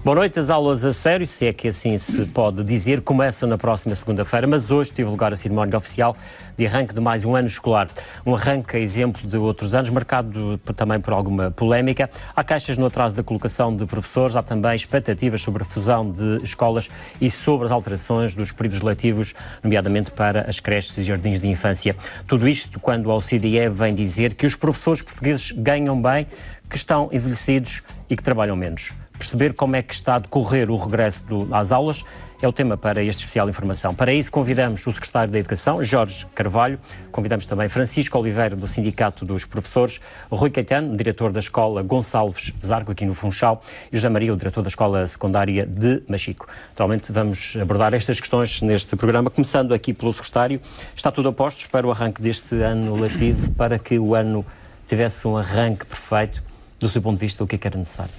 Boa noite. As aulas a sério, se é que assim se pode dizer, começam na próxima segunda-feira, mas hoje teve lugar a cerimónia oficial de arranque de mais um ano escolar. Um arranque a exemplo de outros anos, marcado também por alguma polémica. Há queixas no atraso da colocação de professores, há também expectativas sobre a fusão de escolas e sobre as alterações dos períodos letivos, nomeadamente para as creches e jardins de infância. Tudo isto quando a OCDE vem dizer que os professores portugueses ganham bem, que estão envelhecidos e que trabalham menos. Perceber como é que está a decorrer o regresso às aulas é o tema para este especial Informação. Para isso convidamos o Secretário da Educação, Jorge Carvalho, convidamos também Francisco Oliveira, do Sindicato dos Professores, Rui Caetano, diretor da Escola Gonçalves Zarco, aqui no Funchal, e José Maria, o diretor da Escola Secundária de Machico. Atualmente vamos abordar estas questões neste programa, começando aqui pelo Secretário. Está tudo a postos para o arranque deste ano letivo, para que o ano tivesse um arranque perfeito? Do seu ponto de vista, o que é que era necessário?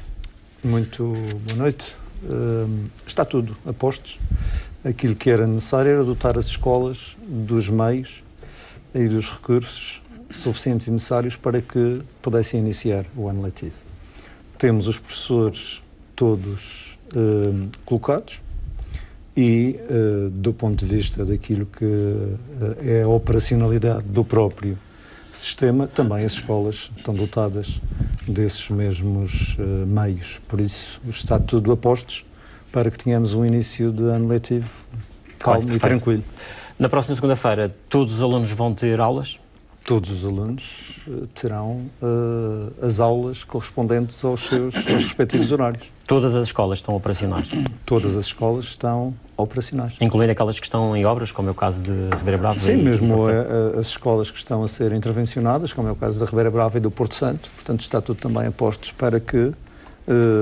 Muito boa noite. Está tudo a postos. Aquilo que era necessário era dotar as escolas dos meios e dos recursos suficientes e necessários para que pudessem iniciar o ano letivo. Temos os professores todos colocados e, do ponto de vista daquilo que é a operacionalidade do próprio sistema, também as escolas estão dotadas desses mesmos meios. Por isso, está tudo a postos para que tenhamos um início de ano letivo calmo e tranquilo. Na próxima segunda-feira, todos os alunos vão ter aulas? Todos os alunos terão as aulas correspondentes aos seus respectivos horários. Todas as escolas estão operacionais? Todas as escolas estão operacionais. Incluindo aquelas que estão em obras, como é o caso de Ribeira Brava? Sim, mesmo as escolas que estão a ser intervencionadas, como é o caso da Ribeira Brava e do Porto Santo. Portanto, está tudo também a postos para que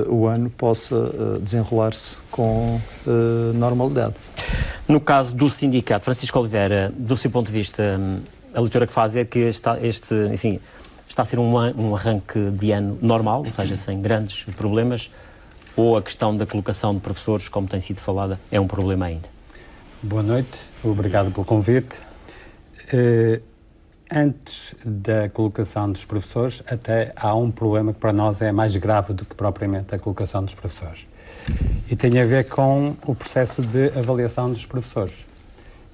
o ano possa desenrolar-se com normalidade. No caso do sindicato, Francisco Oliveira, do seu ponto de vista, a leitura que faz é que está a ser um arranque de ano normal, ou seja, sem grandes problemas, ou a questão da colocação de professores, como tem sido falada, é um problema ainda? Boa noite, obrigado pelo convite. Antes da colocação dos professores, até há um problema que para nós é mais grave do que propriamente a colocação dos professores. E tem a ver com o processo de avaliação dos professores.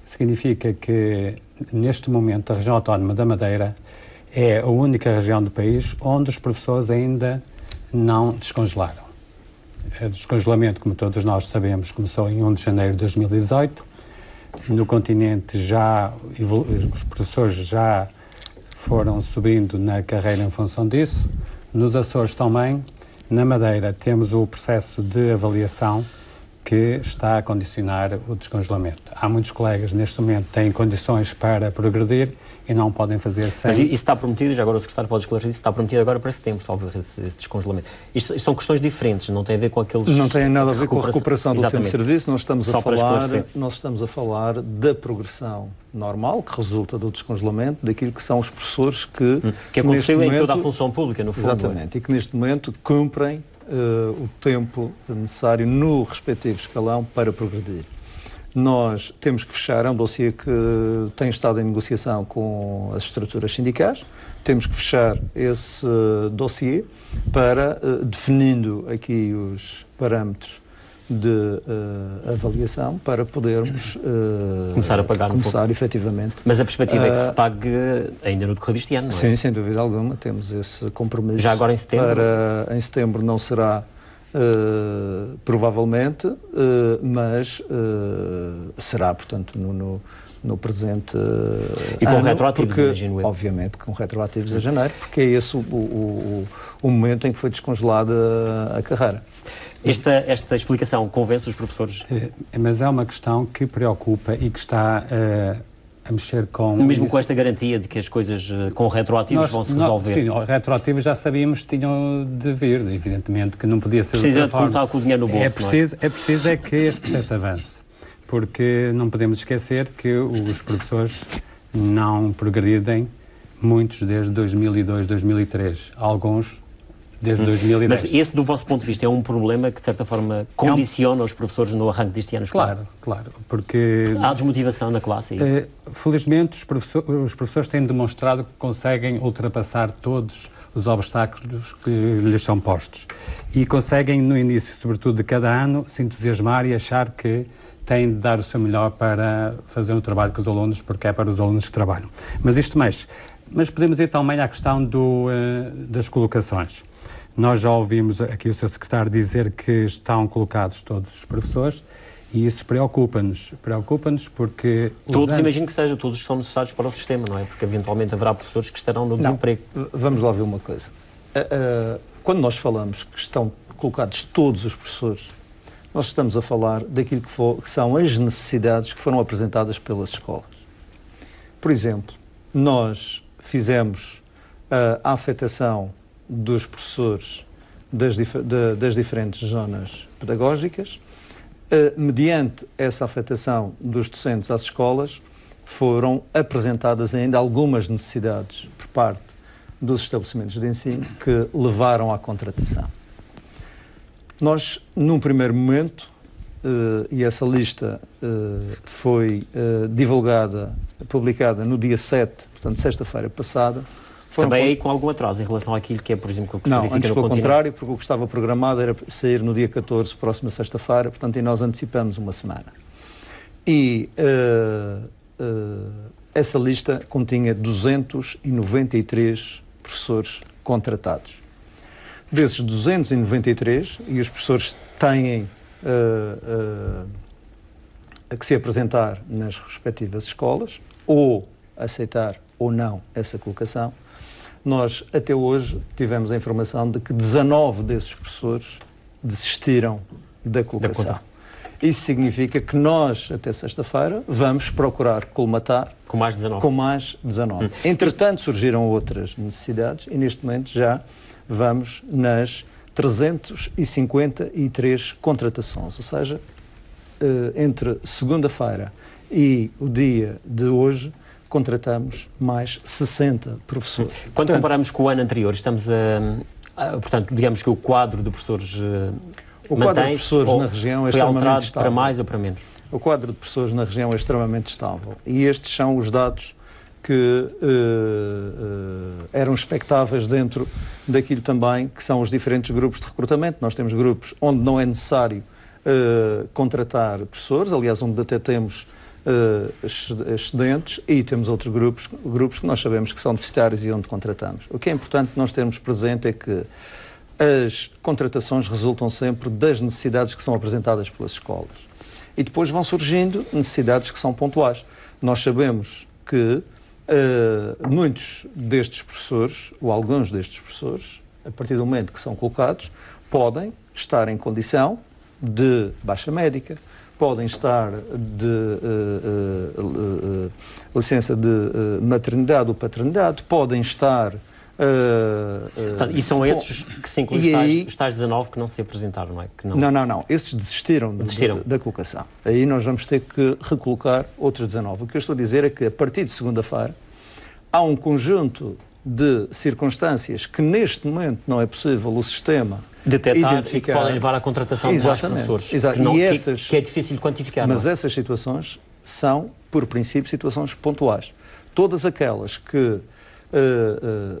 Significa que, neste momento, a região autónoma da Madeira é a única região do país onde os professores ainda não descongelaram. O descongelamento, como todos nós sabemos, começou em 1 de janeiro de 2018. No continente os professores já foram subindo na carreira em função disso. Nos Açores também. Na Madeira temos o processo de avaliação que está a condicionar o descongelamento. Há muitos colegas neste momento que têm condições para progredir e não podem fazer sem... Mas isso está prometido, já agora o secretário pode esclarecer, isso está prometido agora para setembro, talvez, esse descongelamento. Isto são questões diferentes, não tem a ver com aqueles... Não tem nada a ver com a recuperação do tempo de serviço, nós estamos a falar da progressão normal, que resulta do descongelamento, daquilo que são os professores que aconteceu em toda a função pública, no fundo. Exatamente, e que neste momento cumprem o tempo necessário no respectivo escalão para progredir. Nós temos que fechar, é um dossiê que tem estado em negociação com as estruturas sindicais, temos que fechar esse dossiê para, definindo aqui os parâmetros de avaliação, para podermos começar efetivamente. Mas a perspectiva é que se pague ainda no decorrer deste ano, não é? Sim, sem dúvida alguma, temos esse compromisso. Já agora em setembro? Em setembro não será provavelmente, mas será, portanto, no presente e com ano, retroativos, imagino eu. Obviamente, com retroativos a janeiro, porque é esse o momento em que foi descongelada a carreira. Esta explicação convence os professores? Mas é uma questão que preocupa e que está a mexer com... Mesmo com esta garantia de que as coisas com retroativos vão se resolver? Sim, retroativos já sabíamos que tinham de vir, evidentemente que não podia ser de outra forma. Precisa de contar com o dinheiro no bolso, É preciso que este processo avance, porque não podemos esquecer que os professores não progredem, muitos desde 2002, 2003, alguns desde 2010. Mas esse, do vosso ponto de vista, é um problema que, de certa forma, condiciona os professores no arranque deste ano escolar? Claro, porque... Há desmotivação na classe, é isso? Felizmente, os professores têm demonstrado que conseguem ultrapassar todos os obstáculos que lhes são postos. E conseguem, no início, sobretudo de cada ano, se entusiasmar e achar que têm de dar o seu melhor para fazer um trabalho com os alunos, porque é para os alunos que trabalham. Mas isto mexe. Mas podemos ir também à questão das colocações. Nós já ouvimos aqui o Sr. Secretário dizer que estão colocados todos os professores e isso preocupa-nos. Preocupa-nos porque... Todos, imagino que seja, todos são necessários para o sistema, não é? Porque eventualmente haverá professores que estarão no desemprego. Vamos lá ver uma coisa. Quando nós falamos que estão colocados todos os professores, nós estamos a falar daquilo que são as necessidades que foram apresentadas pelas escolas. Por exemplo, nós fizemos a afetação dos professores das diferentes zonas pedagógicas. Mediante essa afetação dos docentes às escolas, foram apresentadas ainda algumas necessidades por parte dos estabelecimentos de ensino que levaram à contratação. Nós, num primeiro momento, e essa lista foi divulgada, publicada no dia 7, portanto, sexta-feira passada. Também aí com algum atraso em relação àquilo que é, por exemplo, o que se verifica no continente? Não, antes pelo contrário, porque o que estava programado era sair no dia 14, próxima sexta-feira, portanto, e nós antecipamos uma semana. E essa lista continha 293 professores contratados. Desses 293, e os professores têm a que se apresentar nas respectivas escolas, ou aceitar ou não essa colocação, nós até hoje tivemos a informação de que 19 desses professores desistiram da colocação. Isso significa que nós, até sexta-feira, vamos procurar colmatar com mais 19. Com mais 19. Entretanto, surgiram outras necessidades e neste momento já vamos nas 353 contratações, ou seja, entre segunda-feira e o dia de hoje, contratamos mais 60 professores. Quando comparamos com o ano anterior, estamos portanto, digamos que o quadro de professores o quadro de professores na região é extremamente estável. Para mais ou para menos? O quadro de professores na região é extremamente estável e estes são os dados que eram expectáveis dentro daquilo também que são os diferentes grupos de recrutamento. Nós temos grupos onde não é necessário contratar professores, aliás, onde até temos excedentes, e temos outros grupos que nós sabemos que são deficitários e onde contratamos. O que é importante nós termos presente é que as contratações resultam sempre das necessidades que são apresentadas pelas escolas. E depois vão surgindo necessidades que são pontuais. Nós sabemos que muitos destes professores, ou alguns destes professores, a partir do momento que são colocados, podem estar em condição de baixa médica, podem estar de licença de maternidade ou paternidade, podem estar... e são esses que se incluem os tais 19 que não se apresentaram, não é? Que não. Esses desistiram. Da colocação. Aí nós vamos ter que recolocar outros 19. O que eu estou a dizer é que, a partir de segunda-feira, há um conjunto de circunstâncias que, neste momento, não é possível o sistema detectar e que podem levar à contratação de mais professores. Exatamente. Que é difícil quantificar. Mas essas situações são, por princípio, situações pontuais. Todas aquelas que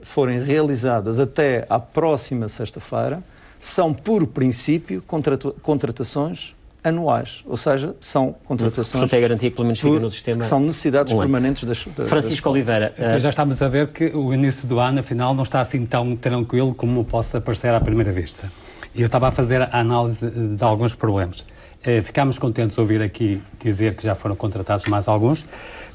forem realizadas até à próxima sexta-feira são, por princípio, contratações anuais, ou seja, são contratações... Portanto, é a garantia que pelo menos fica no sistema... São necessidades permanentes das Francisco Oliveira... Já estamos a ver que o início do ano, afinal, não está assim tão tranquilo como possa parecer à primeira vista. E eu estava a fazer a análise de alguns problemas. Ficámos contentes de ouvir aqui dizer que já foram contratados mais alguns,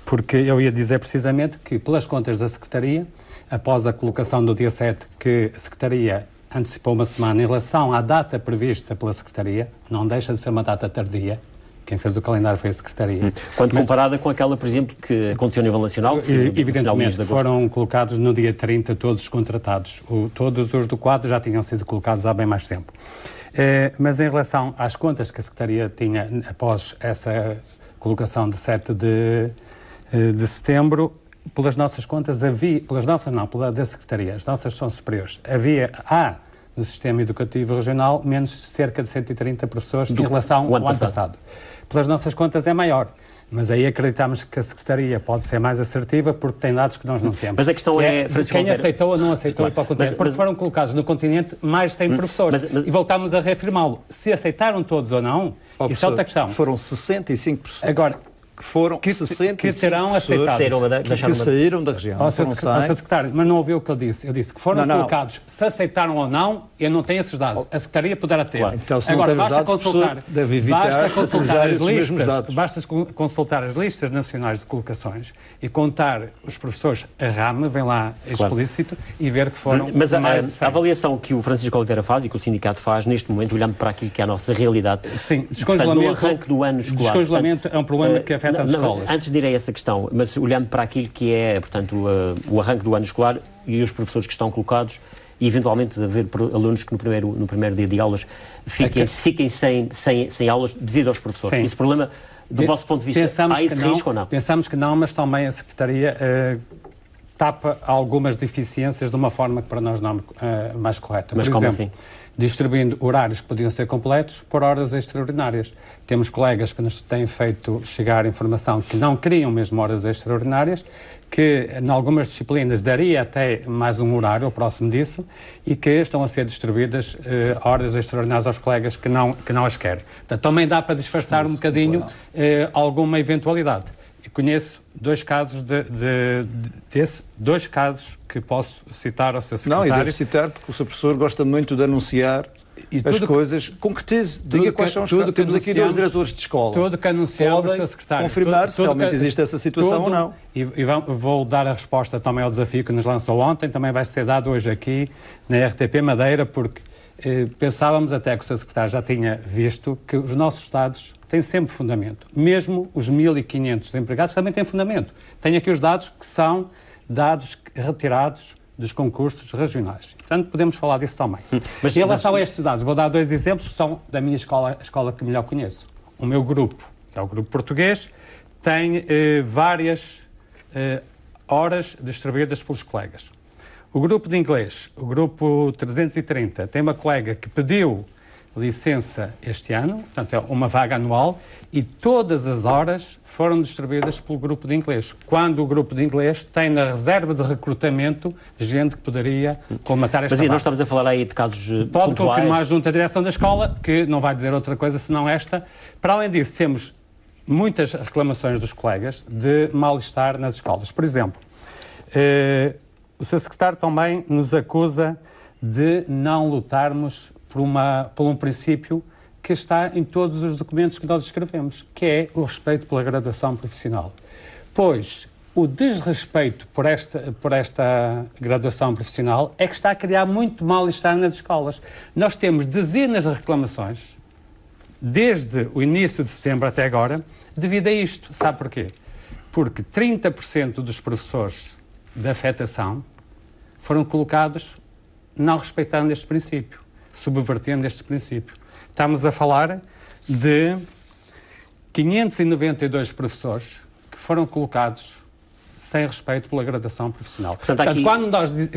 porque eu ia dizer precisamente que, pelas contas da Secretaria, após a colocação do dia 7, que a Secretaria antecipou uma semana em relação à data prevista pela Secretaria, não deixa de ser uma data tardia, quem fez o calendário foi a Secretaria. Quando comparada com aquela, por exemplo, que aconteceu a nível nacional, que foi evidentemente, foram colocados no dia 30 todos contratados. Todos os do quadro já tinham sido colocados há bem mais tempo. Mas em relação às contas que a Secretaria tinha após essa colocação de 7 de setembro, pelas nossas contas havia, pela da Secretaria, as nossas são superiores, há no sistema educativo regional, menos cerca de 130 professores em relação ao ano passado. Pelas nossas contas é maior. Mas aí acreditamos que a Secretaria pode ser mais assertiva porque tem dados que nós não temos. Mas a questão é quem aceitou ou não aceitou ir para o continente. Porque foram colocados no continente mais 100 professores. E voltámos a reafirmá-lo. Se aceitaram todos ou não, isso é outra questão. Foram 65 professores. Agora, que foram que 65 terão aceitado. que saíram da região. Sr. Secretário, mas não ouviu o que eu disse. Eu disse que foram colocados, se aceitaram ou não, eu não tenho esses dados. A Secretaria poderá ter. Claro. Então, se agora, não tem os dados, o professor deve evitar utilizar esses mesmos dados. Basta consultar as listas nacionais de colocações e contar os professores a rama, vem lá explícito, e ver que foram mas a avaliação que o Francisco Oliveira faz e que o sindicato faz, neste momento, olhando para aquilo que é a nossa realidade, sim, descongelamento, portanto, no arranque do ano escolar. Descongelamento é um problema que afeta as escolas. Antes de ir a essa questão, mas olhando para aquilo que é, portanto, o arranque do ano escolar e os professores que estão colocados, e eventualmente haver alunos que no primeiro dia de aulas fiquem sem aulas devido aos professores. Sim. Esse problema, do vosso ponto de vista, há esse risco ou não? Pensamos que não, mas também a Secretaria tapa algumas deficiências de uma forma que para nós não é mais correta. Mas como assim? Distribuindo horários que podiam ser completos por horas extraordinárias. Temos colegas que nos têm feito chegar informação que não queriam mesmo horas extraordinárias, que em algumas disciplinas daria até mais um horário, próximo disso, e que estão a ser distribuídas horas extraordinárias aos colegas que não as querem. Portanto, também dá para disfarçar um bocadinho alguma eventualidade. E conheço dois casos dois casos que posso citar ao Sr. Secretário. Não, e devo citar porque o Sr. Professor gosta muito de anunciar as coisas. Concretize, diga quais são os casos. Temos aqui dois diretores de escola. Tudo que anunciamos, Sr. Secretário. Confirmar se realmente existe essa situação ou não. E vou dar a resposta também ao desafio que nos lançou ontem, também vai ser dado hoje aqui na RTP Madeira, porque pensávamos até que o Sr. Secretário já tinha visto que os nossos dados têm sempre fundamento. Mesmo os 1.500 desempregados também têm fundamento. Tenho aqui os dados que são dados retirados dos concursos regionais. Portanto, podemos falar disso também. Mas em relação a estes dados, vou dar dois exemplos que são da minha escola, a escola que melhor conheço. O meu grupo, que é o grupo português, tem várias horas distribuídas pelos colegas. O grupo de inglês, o grupo 330, tem uma colega que pediu licença este ano, portanto é uma vaga anual, e todas as horas foram distribuídas pelo grupo de inglês, quando o grupo de inglês tem na reserva de recrutamento gente que poderia colmatar esta vaga. Mas nós estamos a falar aí de casos Pode pontuais. confirmar junto à direção da escola, que não vai dizer outra coisa senão esta. Para além disso, temos muitas reclamações dos colegas de mal-estar nas escolas. Por exemplo, o Sr. Secretário também nos acusa de não lutarmos por um princípio que está em todos os documentos que nós escrevemos, que é o respeito pela graduação profissional. Pois, o desrespeito por esta graduação profissional é que está a criar muito mal-estar nas escolas. Nós temos dezenas de reclamações, desde o início de setembro até agora, devido a isto. Sabe porquê? Porque 30% dos professores da afetação foram colocados não respeitando este princípio, subvertendo este princípio. Estamos a falar de 592 professores que foram colocados sem respeito pela graduação profissional. Portanto,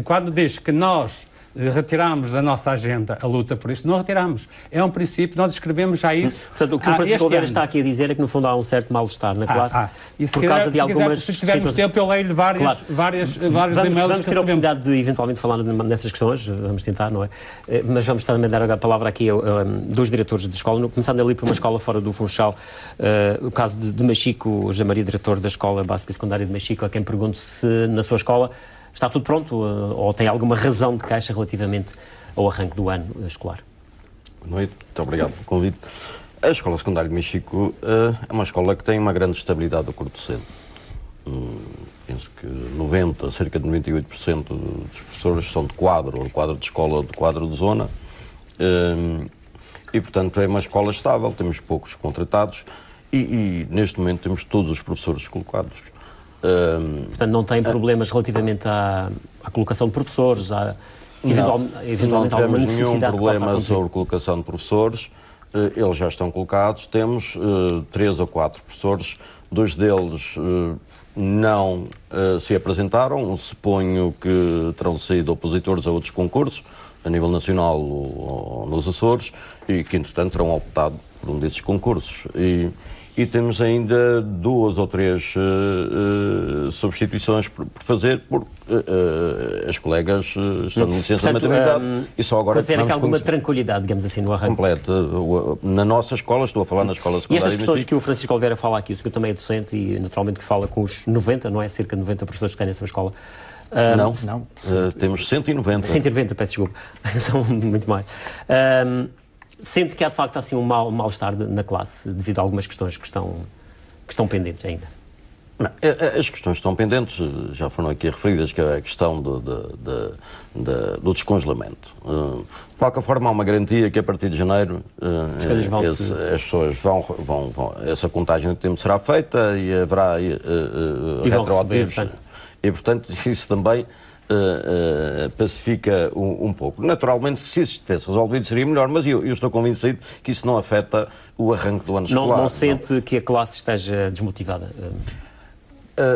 quando diz que nós retiramos da nossa agenda a luta por isto, não retiramos. É um princípio, nós escrevemos já isso. Portanto, o que o Francisco Oliveira está aqui a dizer é que, no fundo, há um certo mal-estar na classe por causa de algumas... Se tivermos tempo, eu leio-lhe vários e-mails que vamos ter a oportunidade de, eventualmente, falar nessas questões, vamos tentar, não é? Mas vamos também dar a palavra aqui a dois diretores de escola, começando ali por uma escola fora do Funchal, o caso de Machico, José Maria, diretor da Escola Básica e Secundária de Machico, a quem pergunto se, na sua escola, está tudo pronto ou tem alguma razão de queixa relativamente ao arranque do ano escolar? Boa noite, muito obrigado pelo convite. A Escola Secundária de Machico é uma escola que tem uma grande estabilidade a curto docente. Penso que cerca de 98% dos professores são de quadro, ou de quadro de escola, ou de quadro de zona. E, portanto, é uma escola estável, temos poucos contratados e neste momento temos todos os professores colocados. Portanto, não tem problemas relativamente à colocação de professores, eventualmente alguma necessidade? Não temos nenhum problema sobre a colocação de professores, eles já estão colocados, temos 3 ou 4 professores, 2 deles não se apresentaram, suponho que terão sido opositores a outros concursos, a nível nacional ou nos Açores, e que, entretanto, terão optado por um desses concursos. E temos ainda 2 ou 3 substituições por fazer, porque as colegas estão de licença de maternidade e só agora... Considera que há alguma tranquilidade, digamos assim, no arranque? Completa. Na nossa escola, estou a falar na escola secundária... E estas questões que o Francisco Oliveira fala aqui, o senhor também é docente e naturalmente que fala com os 90, não é? Cerca de 90 professores que têm nessa escola. Não, temos 190. 190, peço desculpa. São muito mais. Sente que há de facto assim um mal-estar na classe devido a algumas questões que estão pendentes ainda? Não, as questões estão pendentes, já foram aqui referidas, que é a questão do descongelamento. De qualquer forma, há uma garantia que a partir de janeiro as pessoas essa contagem de tempo será feita e haverá retroativos. E, portanto, isso também pacifica um pouco. Naturalmente que se isso tivesse resolvido seria melhor, mas eu estou convencido que isso não afeta o arranque do ano escolar. Não sente que a classe esteja desmotivada?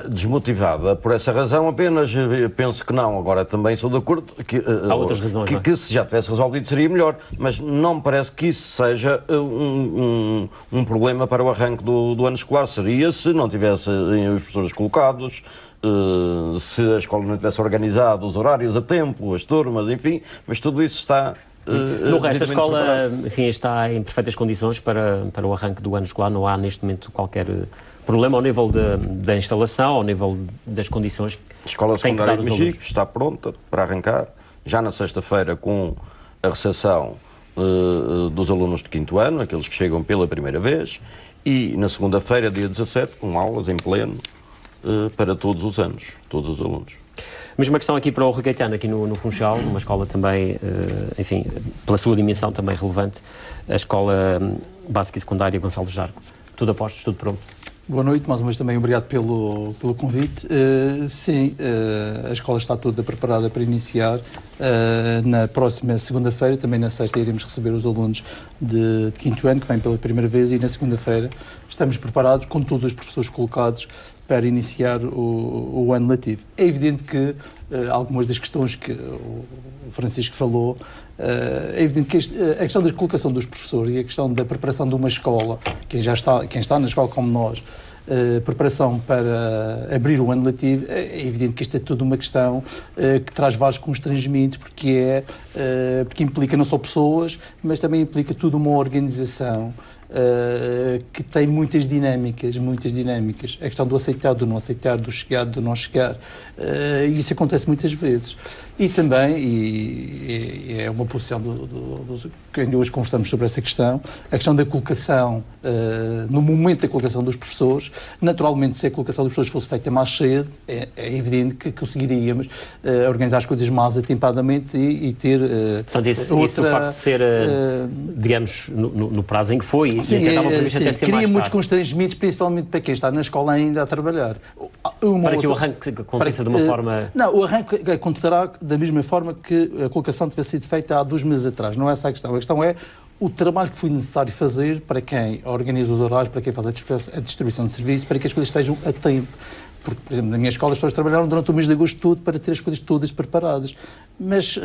Desmotivada por essa razão apenas, penso que não. Agora também sou de acordo que, há outras razões, que se já tivesse resolvido seria melhor, mas não me parece que isso seja um problema para o arranque do ano escolar. Seria se não tivessem os professores colocados, se a escola não tivesse organizado os horários a tempo, as turmas, enfim, mas tudo isso está... No resto, a escola, enfim, está em perfeitas condições para o arranque do ano escolar. Não há neste momento qualquer problema ao nível da instalação, ao nível das condições. A escola secundária de Mexico está pronta para arrancar, já na sexta-feira, com a recepção dos alunos de 5º ano, aqueles que chegam pela primeira vez, e na segunda-feira, dia 17, com aulas em pleno para todos os anos, todos os alunos. Mesma questão aqui para o Rui Caetano, aqui no Funchal, uma escola também, enfim, pela sua dimensão também relevante, a Escola Básica e Secundária Gonçalves Jargo. Tudo a postos, tudo pronto? Boa noite, mais uma vez também obrigado pelo convite. Sim, a escola está toda preparada para iniciar. Na próxima segunda-feira, também na sexta, iremos receber os alunos de 5º ano, que vêm pela primeira vez, e na segunda-feira estamos preparados com todos os professores colocados para iniciar o ano letivo. É evidente que algumas das questões que o Francisco falou, é evidente que a questão da colocação dos professores e a questão da preparação de uma escola, quem está na escola como nós, preparação para abrir o ano letivo, é evidente que isto é toda uma questão que traz vários constrangimentos, porque implica não só pessoas, mas também implica toda uma organização que tem muitas dinâmicas. A questão do aceitar, do não aceitar, do chegar, do não chegar, e isso acontece muitas vezes. E também, e é uma posição que ainda hoje conversamos sobre essa questão, a questão da colocação, no momento da colocação dos professores. Naturalmente, se a colocação dos professores fosse feita mais cedo, é evidente que conseguiríamos organizar as coisas mais atempadamente e ter Portanto, isso o facto de ser, digamos, no prazo em que foi, sim, e até estava previsto até ser cria mais muitos tarde. constrangimentos, principalmente para quem está na escola ainda a trabalhar. Para que o arranque aconteça de uma forma... Não, o arranque acontecerá da mesma forma que a colocação tivesse sido feita há 2 meses atrás. Não é essa a questão. A questão é o trabalho que foi necessário fazer para quem organiza os horários, para quem faz a distribuição de serviços, para que as coisas estejam a tempo. Porque, por exemplo, na minha escola as pessoas trabalharam durante o mês de agosto todo para ter as coisas todas preparadas. Mas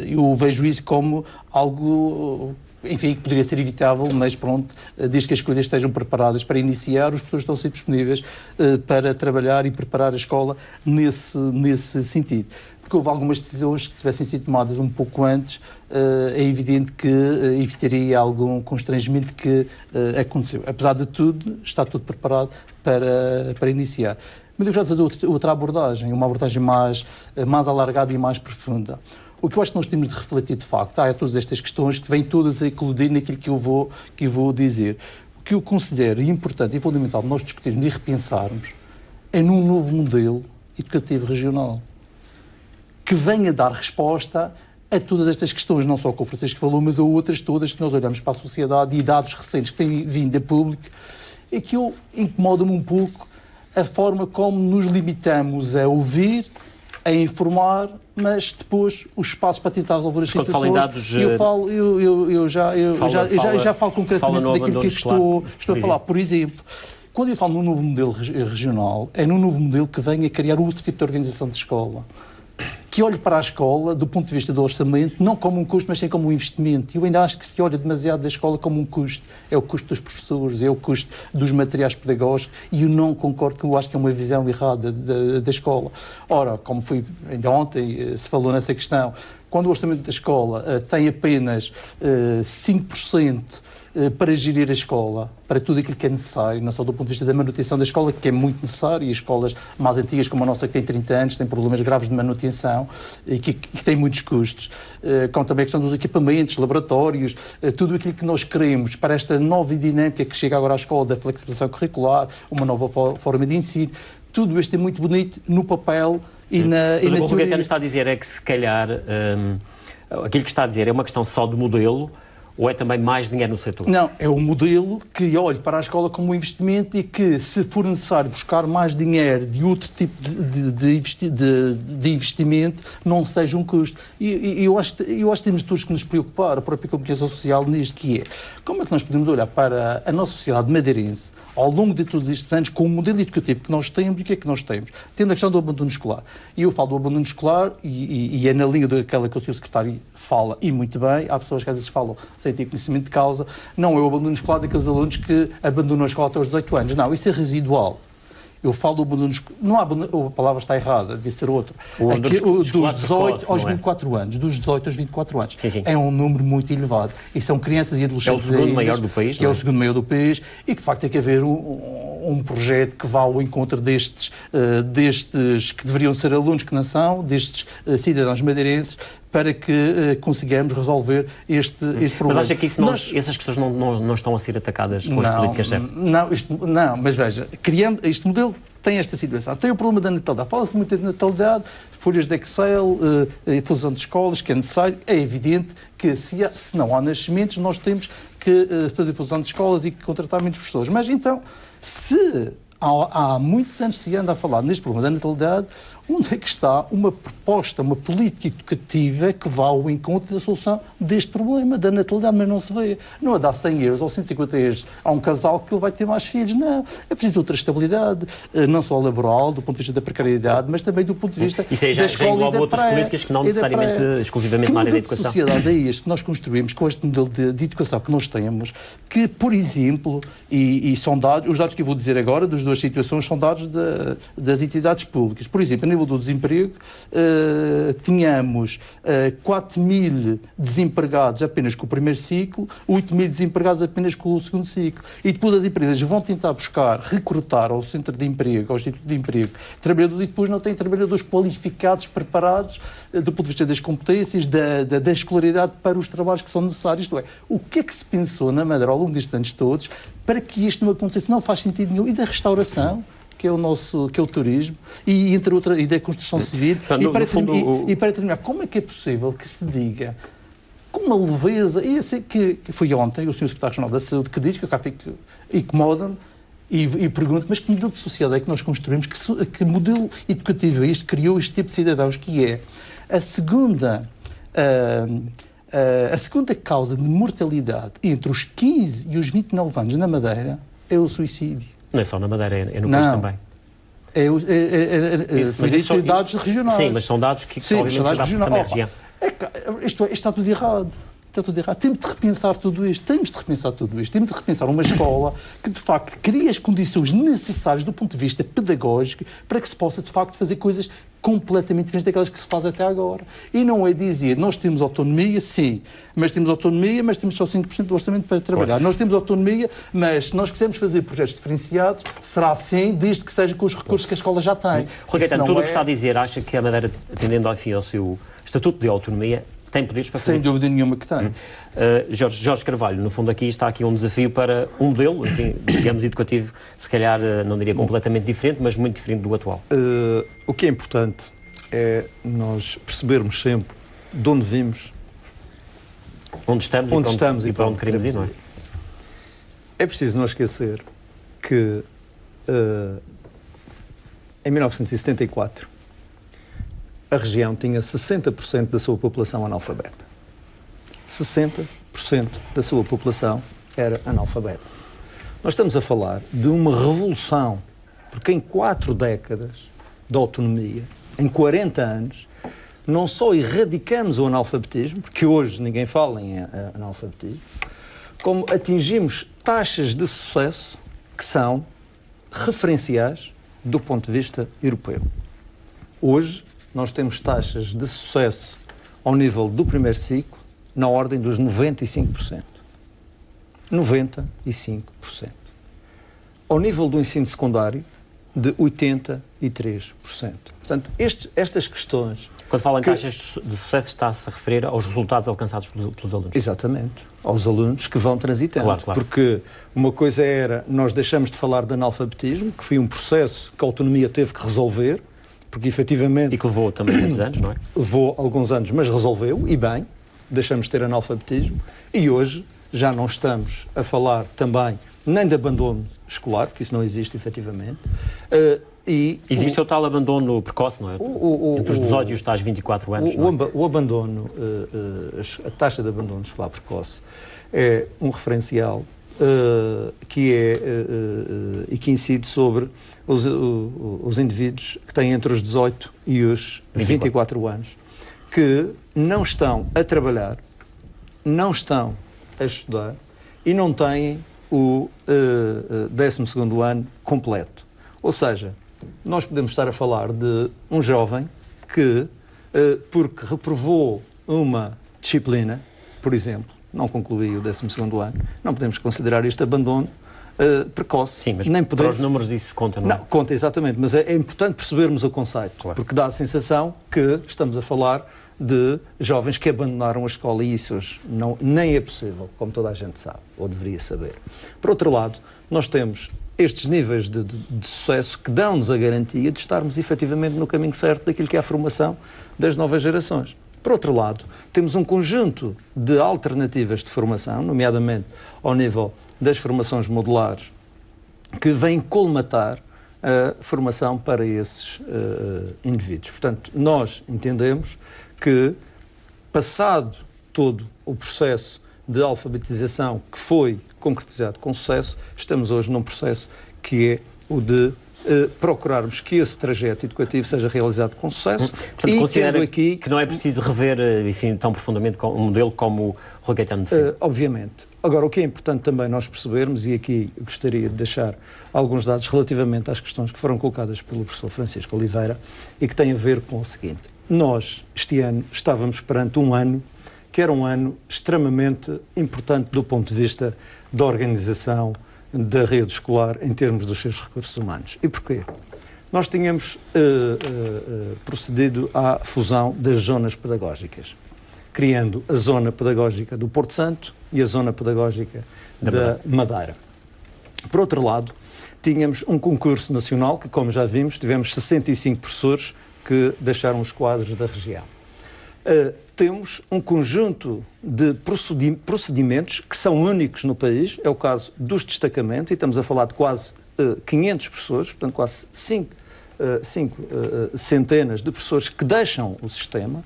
eu vejo isso como algo... Enfim, que poderia ser evitável, mas pronto, desde que as coisas estejam preparadas para iniciar, os professores estão sempre disponíveis para trabalhar e preparar a escola nesse sentido. Porque houve algumas decisões que, se tivessem sido tomadas um pouco antes, é evidente que evitaria algum constrangimento que aconteceu. Apesar de tudo, está tudo preparado para iniciar. Mas eu gostava de fazer outra abordagem, uma abordagem mais alargada e mais profunda. O que eu acho que nós temos de refletir, de facto, há todas estas questões que vêm todas a eclodir naquilo que eu vou dizer. O que eu considero importante e fundamental nós discutirmos e repensarmos é num novo modelo educativo regional que venha dar resposta a todas estas questões, não só que o Francisco falou, mas a outras todas que nós olhamos para a sociedade e dados recentes que têm vindo a público, e que incomoda-me um pouco a forma como nos limitamos a ouvir, a informar, mas depois os espaços para tentar resolver as situações. Quando fala em dados, eu já falo concretamente daquilo que estou a falar. Por exemplo, Quando eu falo num novo modelo regional, é num novo modelo que vem a criar outro tipo de organização de escola, que olhe para a escola do ponto de vista do orçamento, não como um custo, mas sim como um investimento. Eu ainda acho que se olha demasiado da escola como um custo. É o custo dos professores, é o custo dos materiais pedagógicos, e eu não concordo, que eu acho que é uma visão errada da escola. Ora, como foi ainda ontem, se falou nessa questão, quando o orçamento da escola tem apenas 5% para gerir a escola, para tudo aquilo que é necessário, não só do ponto de vista da manutenção da escola, que é muito necessário, e escolas mais antigas como a nossa, que tem 30 anos, têm problemas graves de manutenção e que têm muitos custos, como também a questão dos equipamentos, laboratórios, tudo aquilo que nós queremos para esta nova dinâmica que chega agora à escola, da flexibilização curricular, uma nova forma de ensino, tudo isto é muito bonito no papel e na Mas o que o Rui teoria. Caetano está a dizer é que, se calhar, aquilo que está a dizer é uma questão só de modelo, ou é também mais dinheiro no setor? Não, é um modelo que olhe para a escola como um investimento e que, se for necessário buscar mais dinheiro de outro tipo de investimento, não seja um custo. E eu acho que temos todos que nos preocupar, a própria comunicação social, nisto, que é como é que nós podemos olhar para a nossa sociedade madeirense ao longo de todos estes anos, com o modelo educativo que nós temos, e o que é que nós temos? Tendo a questão do abandono escolar. E eu falo do abandono escolar, e é na linha daquela que o Sr. Secretário fala, e muito bem, há pessoas que às vezes falam sem ter conhecimento de causa, não é o abandono escolar daqueles alunos que abandonam a escola até aos 18 anos. Não, isso é residual. Eu falo do abandono escolar, não há abandono, a palavra está errada, devia ser outra. Dos 18 aos 24 anos, dos 18 aos 24 anos. Sim. É um número muito elevado. E são crianças e adolescentes. É o segundo maior do país, que é o segundo maior do país, e que de facto tem que haver um projeto que vá ao encontro destes que deveriam ser alunos que não são, destes cidadãos madeirenses, para que consigamos resolver este problema. Mas acha que essas questões não estão a ser atacadas com as políticas certas? Não, mas veja, este modelo tem esta situação. Tem o problema da natalidade. Fala-se muito de natalidade, folhas de Excel, fusão de escolas, que é necessário. É evidente que se não há nascimentos, nós temos que fazer fusão de escolas e contratar menos pessoas. Mas então, se há muitos anos se anda a falar neste problema da natalidade, onde é que está uma proposta, uma política educativa que vá ao encontro da solução deste problema da natalidade? Mas não se vê. Não é dar 100 euros ou 150 euros a um casal que ele vai ter mais filhos. Não. É preciso outra estabilidade, não só laboral, do ponto de vista da precariedade, mas também do ponto de vista da escola, já engloba outras políticas que não necessariamente exclusivamente na área da educação. Que modelo de sociedade é este que nós construímos com este modelo de educação que nós temos, que, por exemplo, e são dados, os dados que eu vou dizer agora, das duas situações, são dados das entidades públicas. Por exemplo, a nível do desemprego, tínhamos 4 mil desempregados apenas com o primeiro ciclo, 8 mil desempregados apenas com o segundo ciclo. E depois as empresas vão tentar recrutar ao centro de emprego, ao Instituto de Emprego, trabalhadores, e depois não têm trabalhadores qualificados, preparados, do ponto de vista das competências, da escolaridade para os trabalhos que são necessários. Isto é, o que é que se pensou na Madeira ao longo destes anos todos para que isto não acontecesse? Não faz sentido nenhum. E da restauração, que é o turismo, e entre outra, e da construção civil. E para terminar, como é que é possível que se diga com uma leveza, e assim que foi ontem o Sr. Secretário Regional da Saúde que diz, que eu cá fico incomoda-me, e pergunto, mas que modelo de sociedade é que nós construímos, que modelo educativo é este, criou este tipo de cidadãos, que é a segunda causa de mortalidade entre os 15 e os 29 anos na Madeira é o suicídio. Não é só na Madeira, é no país também. São dados regionais. Sim, mas são dados que obviamente são dados da região. Isto está tudo errado. Está tudo errado. Temos de repensar tudo isto. Temos de repensar uma escola que, de facto, cria as condições necessárias do ponto de vista pedagógico para que se possa, de facto, fazer coisas completamente diferentes daquelas que se faz até agora. E não é dizer, nós temos autonomia, sim, mas temos só 5% do orçamento para trabalhar. Claro. Nós temos autonomia, mas se nós quisermos fazer projetos diferenciados, será assim, desde que seja com os recursos que a escola já tem. Rui Caetano, tudo o que está a dizer, acha que a Madeira, atendendo ao seu estatuto de autonomia, tem poderes para fazer? Sem dúvida nenhuma que tem. Jorge Carvalho, no fundo aqui está um desafio para um modelo, enfim, digamos, educativo, se calhar, não diria completamente diferente, mas muito diferente do atual. O que é importante é nós percebermos sempre de onde vimos, onde estamos e para onde queremos ir, não é? É preciso não esquecer que em 1974 a região tinha 60% da sua população analfabeta. 60% da sua população era analfabeta. Nós estamos a falar de uma revolução, porque em 4 décadas de autonomia, em 40 anos, não só erradicamos o analfabetismo, porque hoje ninguém fala em analfabetismo, como atingimos taxas de sucesso que são referenciais do ponto de vista europeu. Hoje, nós temos taxas de sucesso ao nível do primeiro ciclo na ordem dos 95%. 95%. Ao nível do ensino secundário, de 83%. Portanto, estas questões... Quando fala em taxas de sucesso, está-se a referir aos resultados alcançados pelos alunos. Exatamente. Aos alunos que vão transitando. Claro. Porque uma coisa era, nós deixamos de falar de analfabetismo, que foi um processo que a autonomia teve que resolver, porque efetivamente... E que levou também muitos anos, não é? Levou alguns anos, mas resolveu, e bem, deixamos de ter analfabetismo, e hoje já não estamos a falar também nem de abandono escolar, porque isso não existe efetivamente. Existe o tal abandono precoce, não é? Entre os 18 e os tais 24 anos. O abandono, a taxa de abandono escolar precoce é um referencial que e que incide sobre os indivíduos que têm entre os 18 e os 24 anos, que não estão a trabalhar, não estão a estudar e não têm o 12º ano completo. Ou seja, nós podemos estar a falar de um jovem que, porque reprovou uma disciplina, por exemplo, não concluiu o 12º ano, não podemos considerar este abandono precoce. Sim, mas nem podemos... para os números isso conta, não é? Não, conta exatamente, mas é importante percebermos o conceito, claro. Porque dá a sensação que estamos a falar de jovens que abandonaram a escola e isso hoje nem é possível, como toda a gente sabe, ou deveria saber. Por outro lado, nós temos estes níveis de sucesso que dão-nos a garantia de estarmos efetivamente no caminho certo daquilo que é a formação das novas gerações. Por outro lado, temos um conjunto de alternativas de formação, nomeadamente ao nível das formações modulares, que vêm colmatar a formação para esses indivíduos. Portanto, nós entendemos que, passado todo o processo de alfabetização que foi concretizado com sucesso, estamos hoje num processo que é o de procurarmos que esse trajeto educativo seja realizado com sucesso. Portanto, e considera aqui que não é preciso rever, enfim, tão profundamente um modelo como o Rui Caetano defende? Obviamente. Agora, o que é importante também nós percebermos, e aqui gostaria de deixar alguns dados relativamente às questões que foram colocadas pelo professor Francisco Oliveira e que têm a ver com o seguinte. Nós, este ano, estávamos perante um ano que era um ano extremamente importante do ponto de vista da organização da rede escolar em termos dos seus recursos humanos. E porquê? Nós tínhamos procedido à fusão das zonas pedagógicas, criando a zona pedagógica do Porto Santo e a zona pedagógica da Madeira. Por outro lado, tínhamos um concurso nacional que, como já vimos, tivemos 65 professores que deixaram os quadros da região. Temos um conjunto de procedimentos que são únicos no país, é o caso dos destacamentos, e estamos a falar de quase 500 professores, portanto quase 5 centenas de professores que deixam o sistema.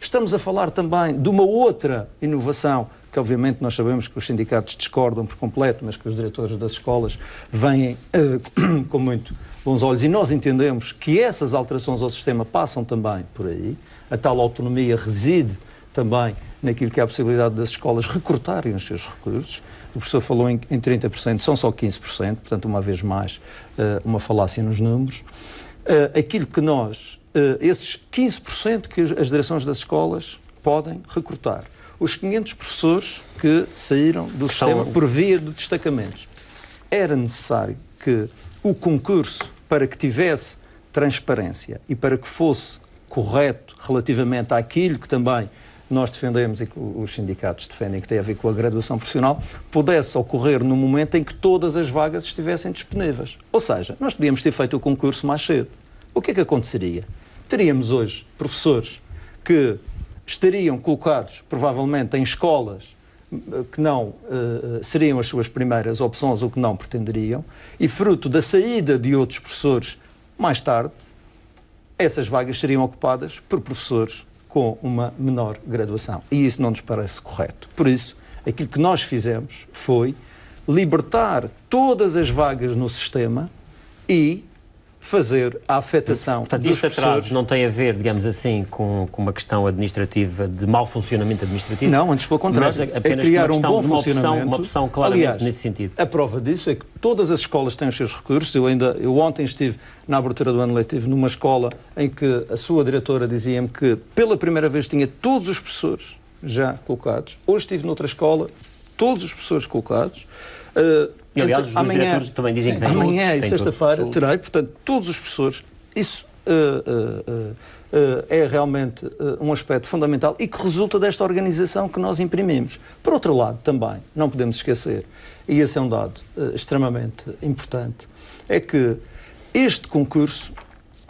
Estamos a falar também de uma outra inovação, que obviamente nós sabemos que os sindicatos discordam por completo, mas que os diretores das escolas veem com muito bons olhos, e nós entendemos que essas alterações ao sistema passam também por aí. A tal autonomia reside também naquilo que é a possibilidade das escolas recortarem os seus recursos. O professor falou em 30%, são só 15%, portanto, uma vez mais, uma falácia nos números. Aquilo que nós, esses 15% que as direções das escolas podem recortar. Os 500 professores que saíram do sistema por via de destacamentos. Era necessário que o concurso, para que tivesse transparência e para que fosse correto relativamente àquilo que também nós defendemos e que os sindicatos defendem, que tem a ver com a graduação profissional, pudesse ocorrer no momento em que todas as vagas estivessem disponíveis. Ou seja, nós podíamos ter feito o concurso mais cedo. O que é que aconteceria? Teríamos hoje professores que estariam colocados, provavelmente, em escolas que não seriam as suas primeiras opções ou que não pretenderiam, e fruto da saída de outros professores mais tarde, essas vagas seriam ocupadas por professores com uma menor graduação. E isso não nos parece correto. Por isso, aquilo que nós fizemos foi libertar todas as vagas no sistema e fazer a afetação Portanto, dos este atraso professores. não tem a ver, digamos assim, com uma questão administrativa, de mau funcionamento administrativo? Não, antes pelo contrário. Mas É apenas criar uma um questão, bom funcionamento. uma opção claramente Aliás, nesse sentido. a prova disso é que todas as escolas têm os seus recursos. Eu ontem estive na abertura do ano letivo numa escola em que a sua diretora dizia-me que pela primeira vez tinha todos os professores já colocados. Hoje estive noutra escola, todos os professores colocados. E, aliás, os dois diretores também dizem que têm todos. Amanhã e têm sexta-feira todos. terei, portanto, todos os professores. Isso é realmente um aspecto fundamental e que resulta desta organização que nós imprimimos. Por outro lado, também, não podemos esquecer, e esse é um dado extremamente importante, é que este concurso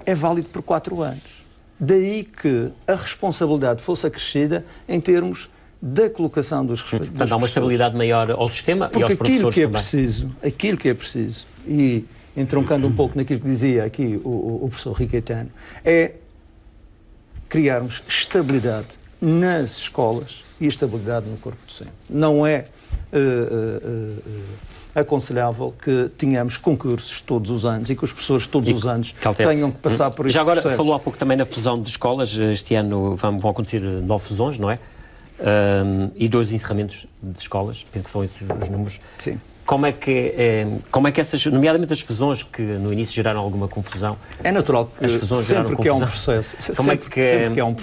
é válido por 4 anos. Daí que a responsabilidade fosse acrescida em termos da colocação dos respectivos Portanto, há uma estabilidade maior ao sistema e aos professores também. Aquilo que é preciso, e entroncando um pouco naquilo que dizia aqui o professor Riquetano, é criarmos estabilidade nas escolas e estabilidade no corpo docente. Não é aconselhável que tenhamos concursos todos os anos e que os professores todos os anos tenham que passar por este Já agora, processo. falou há pouco também na fusão de escolas. Este ano vão acontecer 9 fusões, não é? E 2 encerramentos de escolas, penso que são esses os números. Sim. Como é que essas, nomeadamente as fusões que no início geraram alguma confusão? É natural que sempre que há um processo,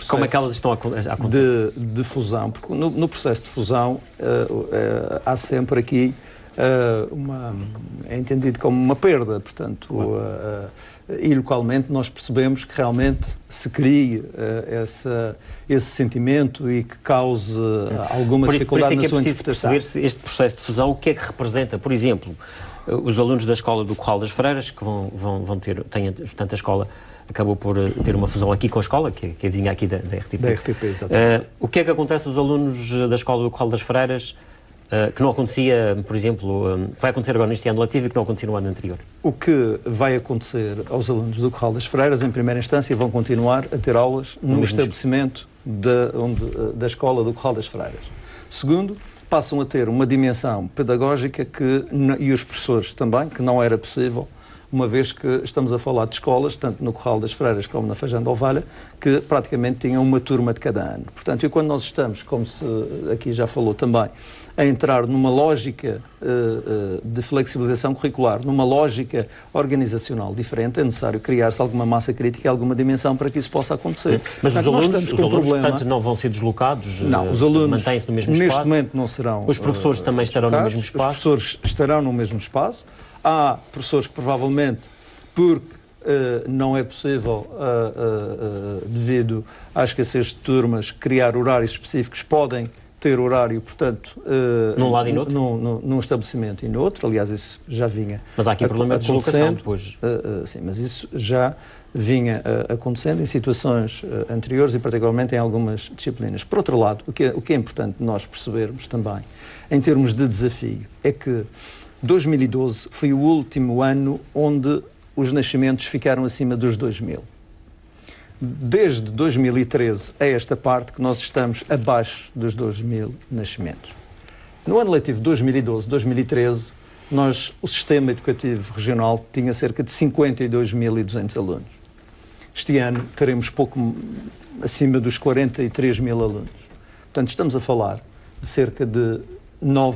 como é que elas estão a acontecer? De fusão, porque no processo de fusão há sempre aqui é entendido como uma perda, portanto, e localmente nós percebemos que realmente se cria esse sentimento e que cause alguma dificuldade na sua interpretação. Por isso é que é preciso perceber-se este processo de fusão, o que é que representa, por exemplo, os alunos da escola do Corral das Freiras, que vão ter, portanto a escola acabou por ter uma fusão aqui com a escola, que é a vizinha aqui da RTP. Da RTP, exatamente. O que é que acontece aos alunos da escola do Corral das Freiras, que não acontecia, por exemplo, vai acontecer agora neste ano letivo e que não acontecia no ano anterior? O que vai acontecer aos alunos do Corral das Freiras, em primeira instância, vão continuar a ter aulas no estabelecimento da escola do Corral das Freiras. Segundo, passam a ter uma dimensão pedagógica e os professores também, que não era possível, uma vez que estamos a falar de escolas, tanto no Corral das Freiras como na Feijão de Ovelha, que praticamente tinham uma turma de cada ano. Portanto, e quando nós estamos, como se aqui já falou também, a entrar numa lógica de flexibilização curricular, numa lógica organizacional diferente, é necessário criar-se alguma massa crítica e alguma dimensão para que isso possa acontecer. Mas portanto, os alunos, portanto, não vão ser deslocados? Não, os alunos mantêm-se no mesmo espaço? Neste momento não serão. Os professores também estarão no mesmo espaço? Os professores estarão no mesmo espaço. Há professores que provavelmente, porque não é possível, devido à escassez de turmas, criar horários específicos, podem ter horário, portanto, num lado e no outro? Num estabelecimento e no outro. Aliás, isso já vinha. Mas há aqui problema de deslocação depois. Sim, mas isso já vinha acontecendo em situações anteriores e particularmente em algumas disciplinas. Por outro lado, o que é importante nós percebermos também, em termos de desafio, é que 2012 foi o último ano onde os nascimentos ficaram acima dos 2.000. Desde 2013 a esta parte que nós estamos abaixo dos 2.000 nascimentos. No ano letivo 2012-2013, o sistema educativo regional tinha cerca de 52.200 alunos. Este ano teremos pouco acima dos 43.000 alunos. Portanto, estamos a falar de cerca de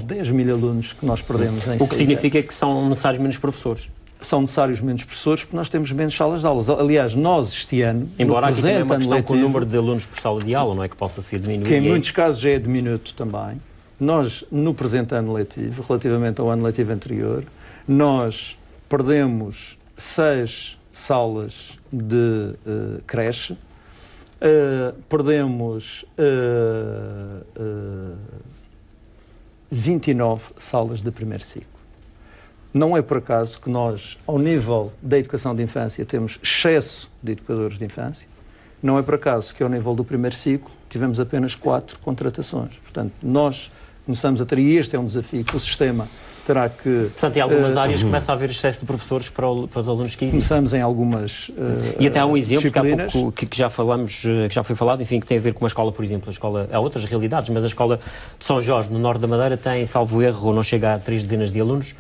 10 mil alunos que nós perdemos em 6 anos. O que significa que são necessários menos professores. São necessários menos professores porque nós temos menos salas de aulas. Aliás, nós este ano, embora no presente aqui também ano letivo, com o número de alunos por sala de aula, não é que possa ser diminuído. Que em muitos casos já é diminuto também. Nós, no presente ano letivo, relativamente ao ano letivo anterior, nós perdemos 6 salas de creche, perdemos 29 salas de primeiro ciclo. Não é por acaso que nós, ao nível da educação de infância, temos excesso de educadores de infância. Não é por acaso que, ao nível do primeiro ciclo, tivemos apenas 4 contratações. Portanto, nós, começamos a ter, e este é um desafio que o sistema terá que... Portanto, em algumas áreas começa a haver excesso de professores para os alunos que existem. Começamos em algumas E até há um exemplo que há disciplinas. pouco que já falamos, que já foi falado, enfim, que tem a ver com uma escola, por exemplo, há outras realidades, mas a escola de São Jorge, no norte da Madeira, tem, salvo erro, não chega a 3 dezenas de alunos.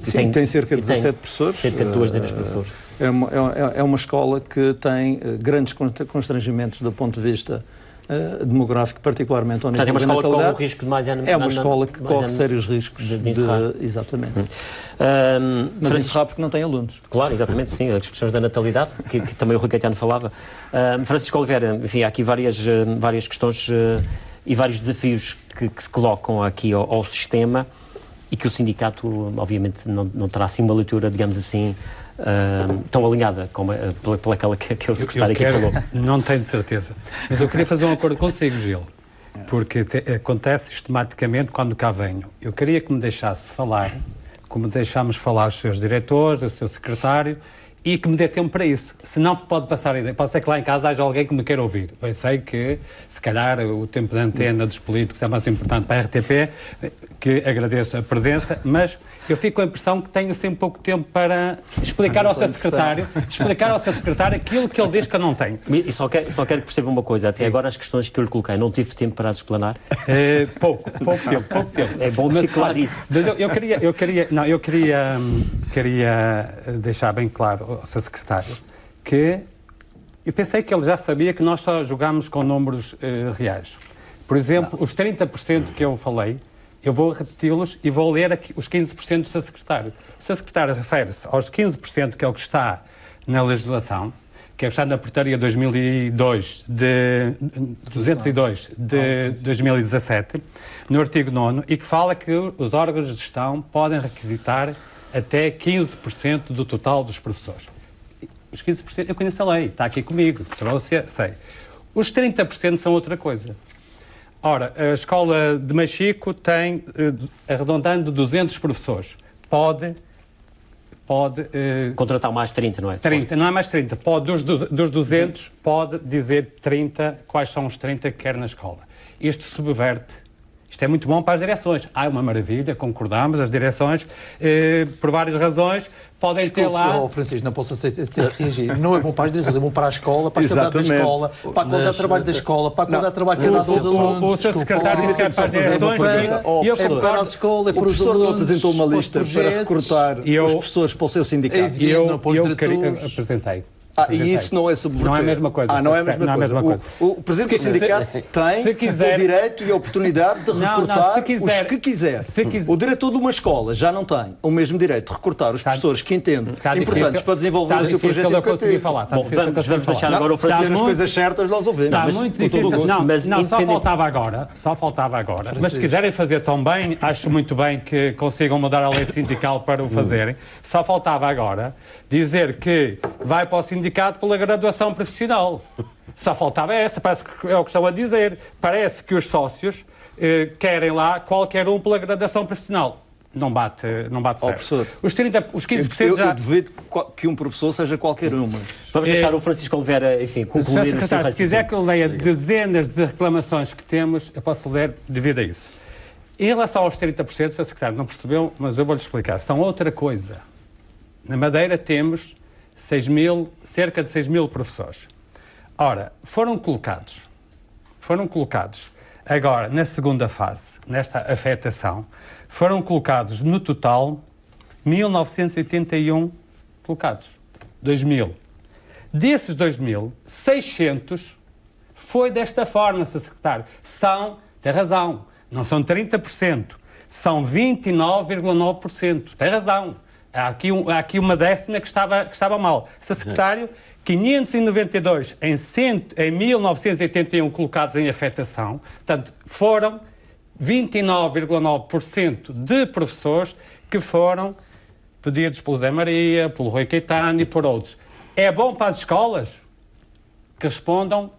Sim, tem cerca de 17 professores. Cerca de 2 dezenas de professores. É uma escola que tem grandes constrangimentos do ponto de vista demográfico, particularmente ao nível da natalidade. É uma escola que corre o risco de mais anos. É uma escola que corre sérios riscos de encerrar. Exatamente. Mas encerrar porque não tem alunos. Claro, exatamente, sim. As questões da natalidade, que também o Rui Caetano falava. Francisco Oliveira, enfim, há aqui várias questões e vários desafios que se colocam aqui ao sistema e que o sindicato, obviamente, não terá assim uma leitura, digamos assim, tão alinhada como pelaquela que o secretário aqui falou. Não tenho de certeza. Mas eu queria fazer um acordo consigo, Gil, porque acontece sistematicamente quando cá venho. Eu queria que me deixasse falar, como deixámos falar os seus diretores, o seu secretário, e que me dê tempo para isso. Senão pode passar a ideia. Pode ser que lá em casa haja alguém que me queira ouvir. Eu sei que, se calhar, o tempo de antena dos políticos é mais importante para a RTP, que agradeço a presença, mas eu fico com a impressão que tenho sempre pouco tempo para explicar ao seu secretário aquilo que ele diz que eu não tenho. E só quero que perceba uma coisa. Até agora as questões que eu lhe coloquei, não tive tempo para as explanar? Pouco tempo. É bom que fique claro isso. Mas eu queria deixar bem claro ao seu secretário que eu pensei que ele já sabia que nós só jogámos com números reais. Por exemplo, os 30% que eu falei, eu vou repeti-los e vou ler aqui os 15% do seu secretário. O seu secretário refere-se aos 15% que é o que está na legislação, que é o que está na portaria 202 de 2017, no artigo 9º, e que fala que os órgãos de gestão podem requisitar até 15% do total dos professores. Os 15%, eu conheço a lei, está aqui comigo, trouxe-a, sei. Os 30% são outra coisa. Ora, a escola de Machico tem, arredondando, 200 professores. Pode contratar mais 30, não é? 30, não é mais 30. Pode, dos 200, pode dizer 30, quais são os 30 que quer na escola. Isto subverte. Isto é muito bom para as direções. É uma maravilha, concordamos, as direções, por várias razões, podem ter lá... Francisco, não posso ter que reagir. Não é bom para as direções, é bom para a escola, para a qualidade da escola, para a qualidade de trabalho da escola, para a qualidade de trabalho que é dado aos alunos. O seu secretário disse que é para as direções e eu concordo. A escola, é para os alunos, apresentou uma lista para recrutar os professores para o seu sindicato. E eu apresentei. E isso não é subverter? Não é a mesma coisa. Não é a mesma coisa. O presidente do sindicato tem o direito e a oportunidade de recrutar os que quiser. O diretor de uma escola já não tem o mesmo direito de recrutar os professores que entendem importantes para desenvolver o seu projeto educativo. Vamos deixar agora o Francisco. Fazer as coisas certas, nós ouvimos. Está muito difícil. Não, só faltava agora. Mas se quiserem fazer tão bem, acho muito bem que consigam mudar a lei sindical para o fazerem. Só faltava agora dizer que vai para o sindicato pela graduação profissional. Só faltava essa, parece que é o que estão a dizer. Parece que os sócios querem lá qualquer um pela graduação profissional. Não bate certo. Professor, os 15% já... Eu duvido que um professor seja qualquer um, mas... Vamos deixar o Francisco Oliveira, enfim, concluir... Se quiser que eu leia dezenas de reclamações que temos, eu posso ler devido a isso. Em relação aos 30%, o Sr. Secretário não percebeu, mas eu vou-lhe explicar. São outra coisa. Na Madeira temos cerca de 6 mil professores. Ora, foram colocados agora, na segunda fase, nesta afetação, foram colocados no total 1.981 colocados. 2.000. Desses 2.000, 600 foi desta forma, Sr. Secretário. Tem razão, não são 30%, são 29,9%. Tem razão. Há aqui uma décima que estava mal. Sr. Secretário, 592 em 1981 colocados em afetação, portanto, foram 29,9% de professores que foram pedidos pelo Zé Maria, pelo Rui Caetano e por outros. É bom para as escolas? Que respondam,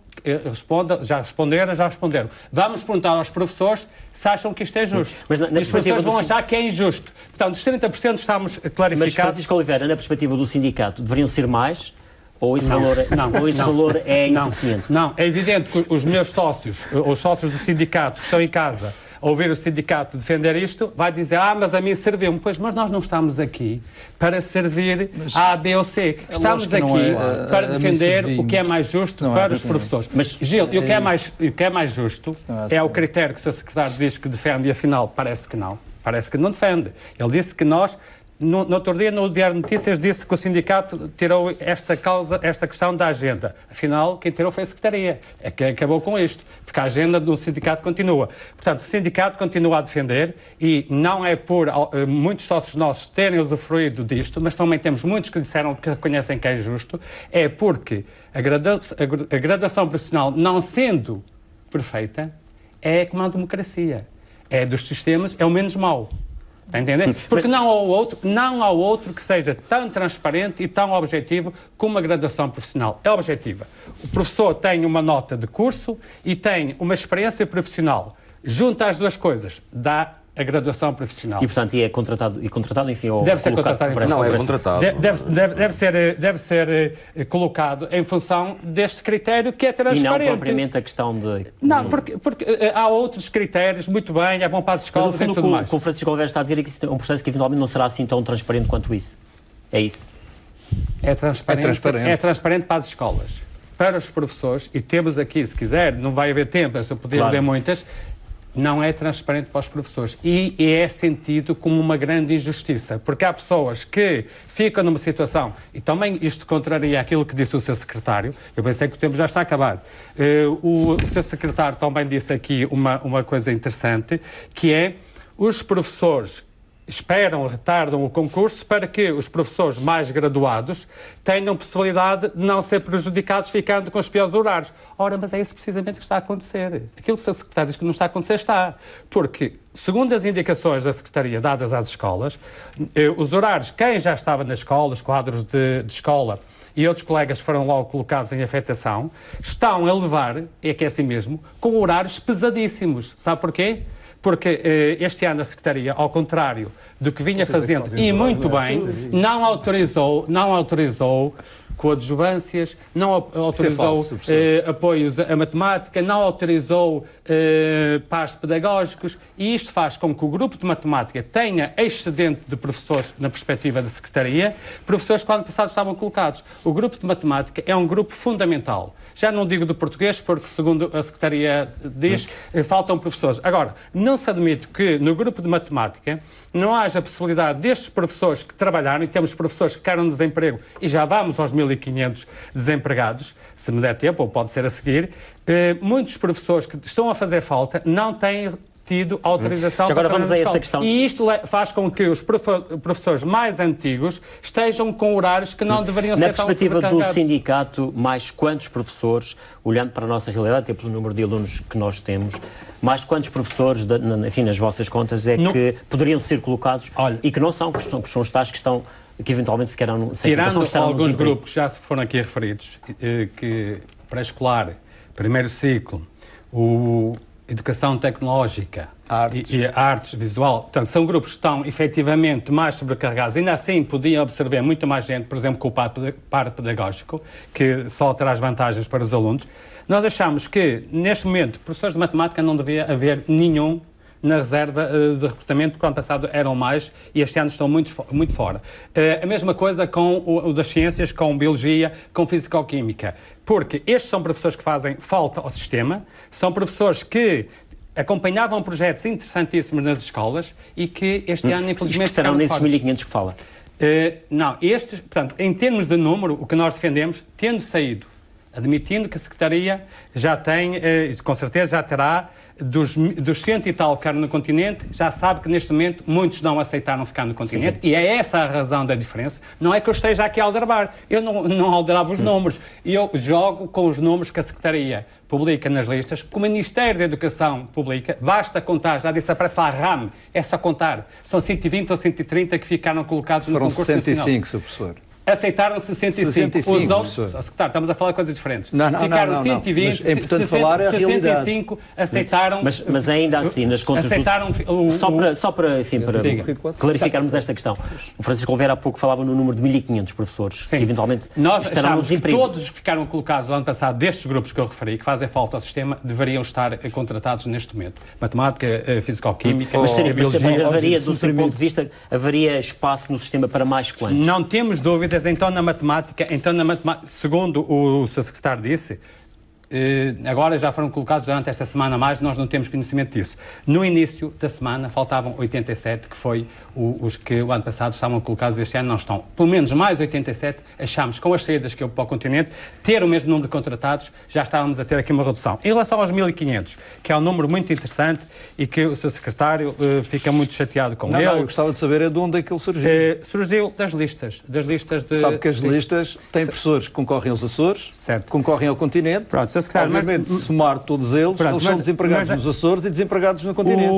já responderam. Vamos perguntar aos professores se acham que isto é justo. Mas os professores vão achar que é injusto. Portanto, os 30% estamos clarificados. Mas, Francisco Oliveira, na perspectiva do sindicato, deveriam ser mais? Ou esse valor é insuficiente? Não, é evidente que os meus sócios, os sócios do sindicato que estão em casa, ouvir o sindicato defender isto, vai dizer, mas a mim serviu-me. Pois, mas nós não estamos aqui para servir a A, B ou C. Estamos aqui para defender o que é mais justo para os professores. Mas, Gil, e o que é mais justo é o critério que o Sr. Secretário diz que defende e, afinal, parece que não. Parece que não defende. Ele disse que nós... No outro dia, no Diário de Notícias, disse que o sindicato tirou esta questão da agenda. Afinal, quem tirou foi a Secretaria. É que acabou com isto, porque a agenda do sindicato continua. Portanto, o sindicato continua a defender e não é por muitos sócios nossos terem usufruído disto, mas também temos muitos que disseram que reconhecem que é justo, é porque a graduação profissional, não sendo perfeita, é como a democracia. É dos sistemas, é o menos mau. Está a entender? Porque não há outro que seja tão transparente e tão objetivo como a graduação profissional. É objetiva. O professor tem uma nota de curso e tem uma experiência profissional. Junta as duas coisas, dá a graduação profissional. E, portanto, é contratado, enfim, ou deve ser contratado Não, é contratado. Deve ser colocado em função deste critério que é transparente. E não propriamente a questão de... Não, porque há outros critérios, muito bem, é bom para as escolas e tudo mais. O que o Francisco Oliveira está a dizer é que isso é um processo que eventualmente não será assim tão transparente quanto isso. É isso? É transparente para as escolas. Para os professores, e temos aqui, se quiser, não vai haver tempo, eu podia ler muitas... Não é transparente para os professores e é sentido como uma grande injustiça, porque há pessoas que ficam numa situação, e também isto contraria aquilo que disse o Sr. Secretário, eu pensei que o tempo já está acabado. O Sr. Secretário também disse aqui uma coisa interessante, que é os professores retardam o concurso para que os professores mais graduados tenham possibilidade de não ser prejudicados ficando com os piores horários. Ora, mas é isso precisamente que está a acontecer. Aquilo que o Sr. Secretário diz que não está a acontecer está. Porque, segundo as indicações da Secretaria dadas às escolas, os horários, quem já estava na escola, os quadros de escola e outros colegas foram logo colocados em afetação, estão a levar, é que é assim mesmo, com horários pesadíssimos. Sabe porquê? Porque este ano a Secretaria, ao contrário do que vinha fazendo, e muito bem, não autorizou coadjuvâncias, não autorizou apoios à matemática, não autorizou pares pedagógicos, e isto faz com que o grupo de matemática tenha excedente de professores na perspectiva da Secretaria, professores que no ano passado estavam colocados. O grupo de matemática é um grupo fundamental. Já não digo do português, porque, segundo a Secretaria diz, faltam professores. Agora, não se admite que no grupo de matemática não haja possibilidade destes professores que trabalharam, e temos professores que ficaram no desemprego, e já vamos aos 1.500 desempregados, se me der tempo, ou pode ser a seguir, muitos professores que estão a fazer falta não têm tido autorização para agora vamos a essa questão. E isto faz com que os professores mais antigos estejam com horários que não deveriam ser tão sobrecarregados. Na perspectiva do sindicato, mais quantos professores, olhando para a nossa realidade, até pelo número de alunos que nós temos, mais quantos professores, enfim, nas vossas contas, é que poderiam ser colocados e que não são, que são os tais que estão, que eventualmente ficarão sem tirando alguns grupos que já se foram aqui referidos, que pré-escolar, primeiro ciclo, educação tecnológica e artes visual, portanto, são grupos que estão efetivamente mais sobrecarregados. Ainda assim, podiam absorver muito mais gente, por exemplo, com o par pedagógico, que só traz vantagens para os alunos. Nós achamos que, neste momento, professores de matemática não devia haver nenhum na reserva de recrutamento, porque o ano passado eram mais e este ano estão muito fora. A mesma coisa com o das ciências, com biologia, com fisicoquímica, porque estes são professores que fazem falta ao sistema, são professores que acompanhavam projetos interessantíssimos nas escolas e que este ano, infelizmente, estarão nesses 1.500 que fala. Não, estes, portanto, em termos de número, o que nós defendemos, tendo saído, admitindo que a Secretaria já tem, com certeza já terá, dos 100 e tal que ficaram no continente, já sabe que neste momento muitos não aceitaram ficar no continente. Sim. E é essa a razão da diferença. Não é que eu esteja aqui a aldrabar. Eu não aldrabo os números. Eu jogo com os números que a Secretaria publica nas listas, que o Ministério da Educação publica. Basta contar, já disse, aparece lá a RAM, é só contar. São 120 ou 130 que ficaram colocados no concurso nacional. Foram 65, Sr. Professor. aceitaram 65. Os outros, secretário, estamos a falar de coisas diferentes. Ficaram 120, mas é importante falar a 65 aceitaram. Mas ainda assim, nas contas aceitaram só para clarificarmos esta questão. O Francisco Oliveira há pouco falava no número de 1.500 professores que eventualmente estarão no desemprego. Todos os que ficaram colocados no ano passado destes grupos que eu referi, que fazem falta ao sistema, deveriam estar contratados neste momento. Matemática, Físico-Química, Biologia. Haveria, do seu ponto de vista, haveria espaço no sistema para mais quantos? Não temos dúvidas. Então, na matemática, segundo o seu secretário disse, agora já foram colocados durante esta semana mais, nós não temos conhecimento disso. No início da semana faltavam 87, que foi os que o ano passado estavam colocados, este ano não estão. Pelo menos mais 87, achámos com as saídas que houve para o continente, ter o mesmo número de contratados, já estávamos a ter aqui uma redução. Em relação aos 1.500, que é um número muito interessante e que o seu secretário fica muito chateado com ele. Não, eu gostava de saber de onde é que ele surgiu. Surgiu das listas de... Sabe que as listas têm professores que concorrem aos Açores, concorrem ao continente. Pronto, obviamente, somar todos eles, eles são desempregados nos Açores e desempregados no continente.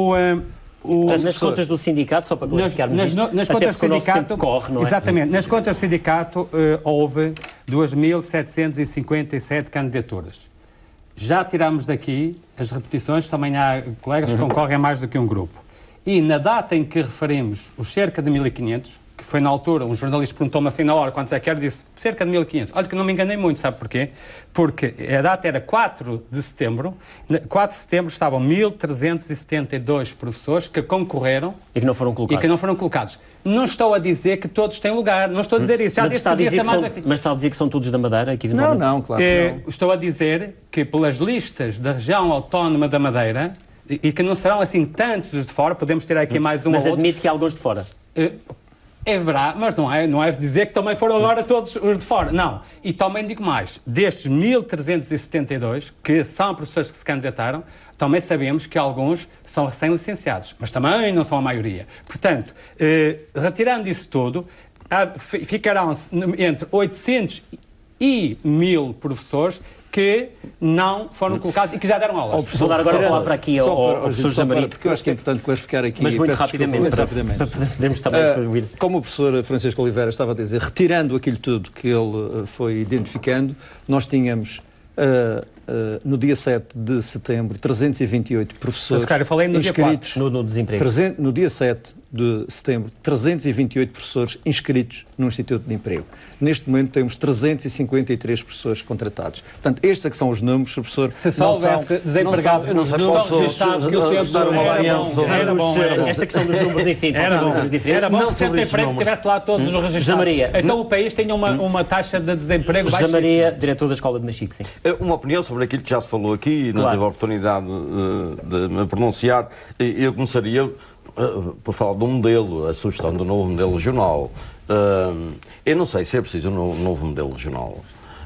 Nas contas do sindicato, só para clarificarmos nas contas do sindicato, corre, não é? Exatamente, nas contas do sindicato houve 2.757 candidaturas. Já tirámos daqui as repetições, também há colegas que concorrem a mais do que um grupo. E na data em que referimos os cerca de 1.500, que foi na altura, um jornalista perguntou-me assim na hora, quantos é que era, disse cerca de 1.500. Olha que não me enganei muito, sabe porquê? Porque a data era 4 de setembro, 4 de setembro estavam 1.372 professores que concorreram e que não foram colocados. Não estou a dizer que todos têm lugar, não estou a dizer isso. Já disse que podia ser mais... Mas está a dizer que são todos da Madeira? Que não, claro que não. Estou a dizer que pelas listas da região autónoma da Madeira, e que não serão assim tantos os de fora, podemos ter aqui mais um ou outro. Mas admite que há alguns de fora? É verdade, mas não é dizer que também foram agora todos os de fora. Não. E também digo mais. Destes 1.372, que são professores que se candidataram, também sabemos que alguns são recém-licenciados, mas também não são a maioria. Portanto, retirando isso tudo, ficarão-se entre 800 e 1.000 professores que não foram colocados e que já deram aulas. Vou dar agora a palavra aqui ao professor José Maria. Porque eu acho que é importante clarificar aqui. Mas muito rapidamente. Podemos também ouvir. Como o professor Francisco Oliveira estava a dizer, retirando aquilo tudo que ele foi identificando, nós tínhamos no dia 7 de setembro 328 professores inscritos. No desemprego. No dia 7 de setembro, 328 professores inscritos no Instituto de Emprego. Neste momento temos 353 professores contratados. Portanto, estes é que são os números, professor. Se só houvesse desempregados, eu não sei que o senhor era bom. Esta questão dos números, enfim, era bom que o centro de emprego tivesse lá todos os registrados. José Maria. Então o país tinha uma taxa de desemprego baixa. José Maria, diretor da Escola de Machico, sim. Uma opinião sobre aquilo que já se falou aqui, não tive a oportunidade de me pronunciar. Eu começaria por falar do modelo, a sugestão do novo modelo regional. Eu não sei se é preciso um novo modelo regional.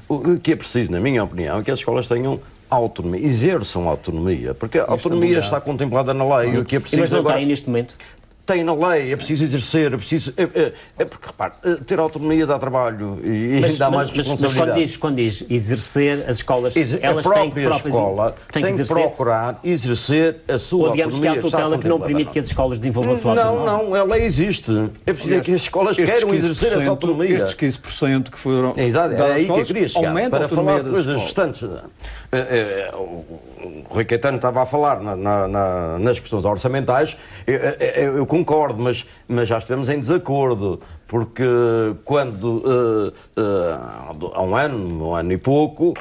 O que é preciso, na minha opinião, é que as escolas tenham autonomia, exerçam autonomia, porque a autonomia está contemplada na lei. O que é preciso mas não agora... tem neste momento? Tem na lei, é preciso exercer, é preciso... porque, repare, ter autonomia dá trabalho e dá mais responsabilidade. Mas quando diz exercer, as escolas, elas têm que procurar exercer a sua autonomia. Ou digamos que há a tutela que não permite que as escolas desenvolvam a sua autonomia. Não, a lei existe. É preciso que as escolas queiram exercer essa autonomia. Estes 15% que foram dadas às escolas, que eu queria aumenta para falar coisas restantes. O Rui Caetano estava a falar nas questões orçamentais, eu concordo, mas já estamos em desacordo, porque quando há um ano e pouco,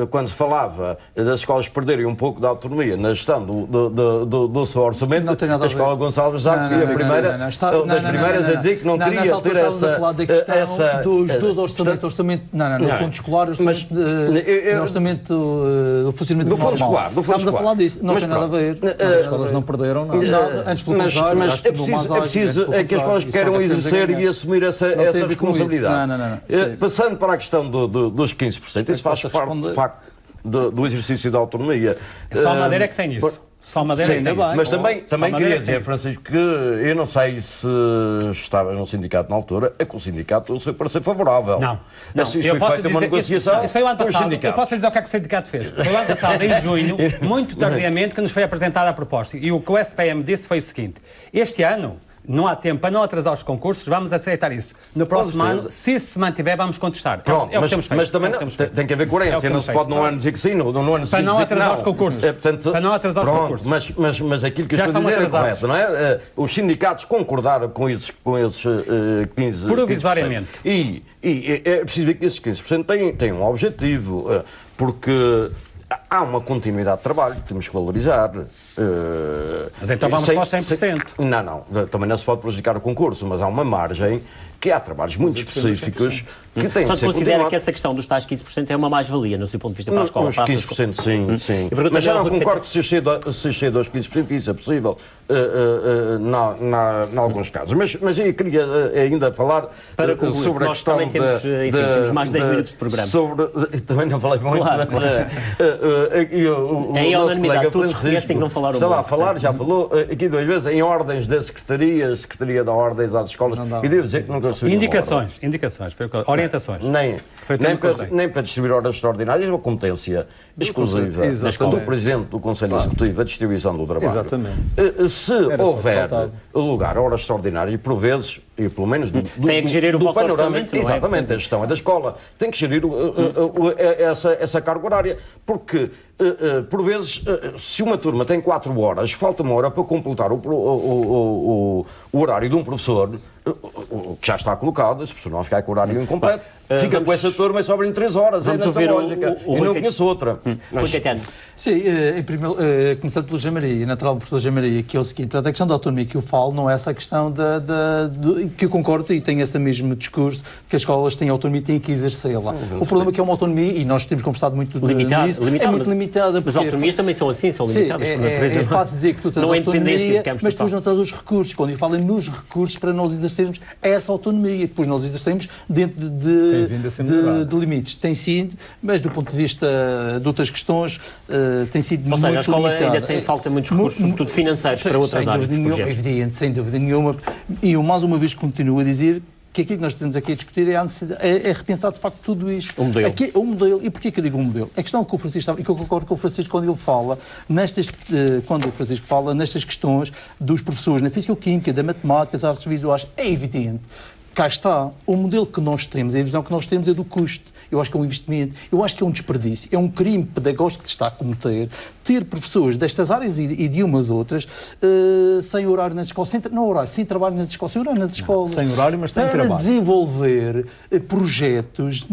quando se falava das escolas perderem um pouco da autonomia na gestão do seu orçamento, a Escola Gonçalves Artes foi a primeira das primeiras a dizer que não queria ter essa... a falar da questão dos orçamentos, no fundo escolar, orçamento do funcionamento normal. Estamos a falar disso, não tem nada a ver. As escolas não perderam nada. Antes pelo contrário, mas é preciso que as escolas queiram exercer e assumir essa responsabilidade. Passando para a questão dos 15%, isso faz parte de facto do exercício da autonomia. Só a Madeira é que tem isso. Só a Madeira tem isso. Mas também queria dizer, Francisco, que eu não sei se estava no sindicato na altura, é que o sindicato para ser favorável. Não. Isso foi feita uma negociação. Isso foi o ano passado. Eu posso dizer o que é que o sindicato fez. Foi o ano passado, em junho, muito tardiamente, que nos foi apresentada a proposta. E o que o SPM disse foi o seguinte: este ano não há tempo para não atrasar os concursos, vamos aceitar isso. No próximo ano, se isso se mantiver, vamos contestar. Pronto, é o que temos feito. Mas também tem que haver coerência, não se pode num ano dizer que sim, no ano para não atrasar os concursos. Para não atrasar os concursos. Mas aquilo que eu estou a dizer é correto, não é? Os sindicatos concordaram com esses 15%. Provisoriamente. E é preciso ver que esses 15% têm um objetivo, porque há uma continuidade de trabalho que temos que valorizar. Mas então vamos para os 100%. Não, também não se pode prejudicar o concurso, mas há uma margem que há trabalhos muito específicos que têm que ser considera continuados. que essa questão dos tais 15% é uma mais-valia no seu ponto de vista para a escola? Os 15%, sim. Mas já não concordo que se chegue aos 15%, isso é possível, em alguns casos. Mas eu queria ainda falar para concluir, sobre a nós questão também temos mais 10 minutos de programa. Também não falei muito. Claro. Em unanimidade, todos reconhecem que não falaram muito. Estava a falar, já falou aqui 2 vezes, em ordens da Secretaria de Ordens às escolas, e devo dizer que nunca recebi Indicações, orientações. Nem para distribuir horas extraordinárias, é uma competência exclusiva do Presidente do Conselho Executivo, a distribuição do trabalho. Exatamente. Se houver lugar a horas extraordinárias, por vezes, e pelo menos tem que gerir o vosso orçamento, não é? Exatamente, a gestão é da escola, tem que gerir essa carga horária, porque por vezes, se uma turma tem 4 horas, falta 1 hora para completar o horário de um professor, que já está colocado, se o professor não ficar com o horário incompleto, fica com essa turma e sobram 3 horas. Vamos ouvir lógica. E não conheço outra. Sim, em primeiro, começando pelo José Maria, natural do professor José Maria, que é o seguinte, a questão da autonomia que eu falo não é essa questão que eu concordo e tenho esse mesmo discurso de que as escolas têm autonomia e têm que exercê-la. O problema é que é uma autonomia, e nós temos conversado muito nisso, é muito limitada. Mas as autonomias também são assim, são limitadas por natureza. É fácil dizer que tu tens autonomia, mas depois não tens os recursos. Quando eu falo nos recursos para nós exercermos essa autonomia, depois nós exercemos dentro de limites. Tem sido, mas do ponto de vista de outras questões, tem sido muito limitado. Ou seja, a escola ainda tem falta muitos recursos, sobretudo financeiros, para outras áreas dos projetos. Evidente, sem dúvida nenhuma. E eu mais uma vez continuo a dizer que aquilo que nós temos aqui a discutir é repensar de facto tudo isto. Um modelo. Um modelo. E porquê que eu digo um modelo? A questão que o Francisco estava, e que eu concordo com o Francisco quando ele fala, quando o Francisco fala nestas questões dos professores na física-química, da matemática, das artes visuais, é evidente. Cá está, o modelo que nós temos, a visão que nós temos é do custo. Eu acho que é um investimento, eu acho que é um desperdício, é um crime pedagógico que se está a cometer, ter professores destas áreas e de umas outras sem horário nas escolas, sem trabalho nas escolas, sem horário nas escolas. Sem horário, mas tem trabalho. Para desenvolver projetos,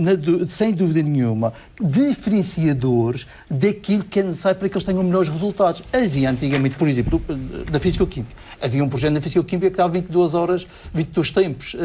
sem dúvida nenhuma, diferenciadores daquilo que é necessário para que eles tenham melhores resultados. Havia antigamente, por exemplo, da física-química, havia um projeto na física-química que dava 22 horas, 22 tempos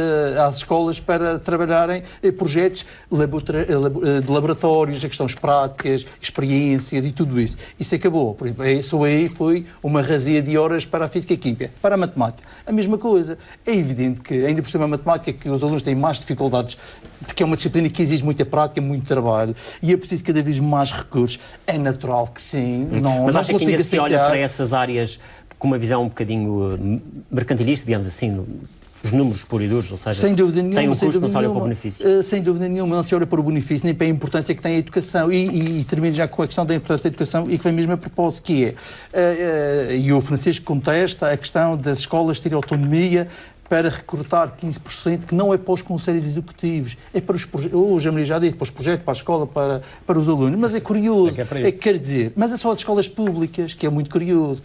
às escolas para trabalharem projetos de laboratórios, questões práticas, experiências e tudo isso. Isso acabou. Por exemplo, só aí foi uma razia de horas para a física-química. Para a matemática, a mesma coisa. É evidente que, ainda por cima, a matemática, que os alunos têm mais dificuldades, porque é uma disciplina que exige muita prática, muito trabalho, e é preciso cada vez mais recursos. É natural que sim. Mas acha que ainda se olha para essas áreas com uma visão um bocadinho mercantilista, digamos assim, os números puros e duros, ou seja, sem dúvida nenhuma, tem um custo, não se olha para o benefício. Sem dúvida nenhuma, não se olha para o benefício, nem para a importância que tem a educação. E termino já com a questão da importância da educação e que vem mesmo a propósito, que é, e o Francisco contesta a questão das escolas terem autonomia para recrutar 15%, que não é para os conselhos executivos, é para os projetos, o Jamil já disse, para os projetos, para a escola, para os alunos. Mas é curioso, quer dizer, mas é só as escolas públicas, que é muito curioso.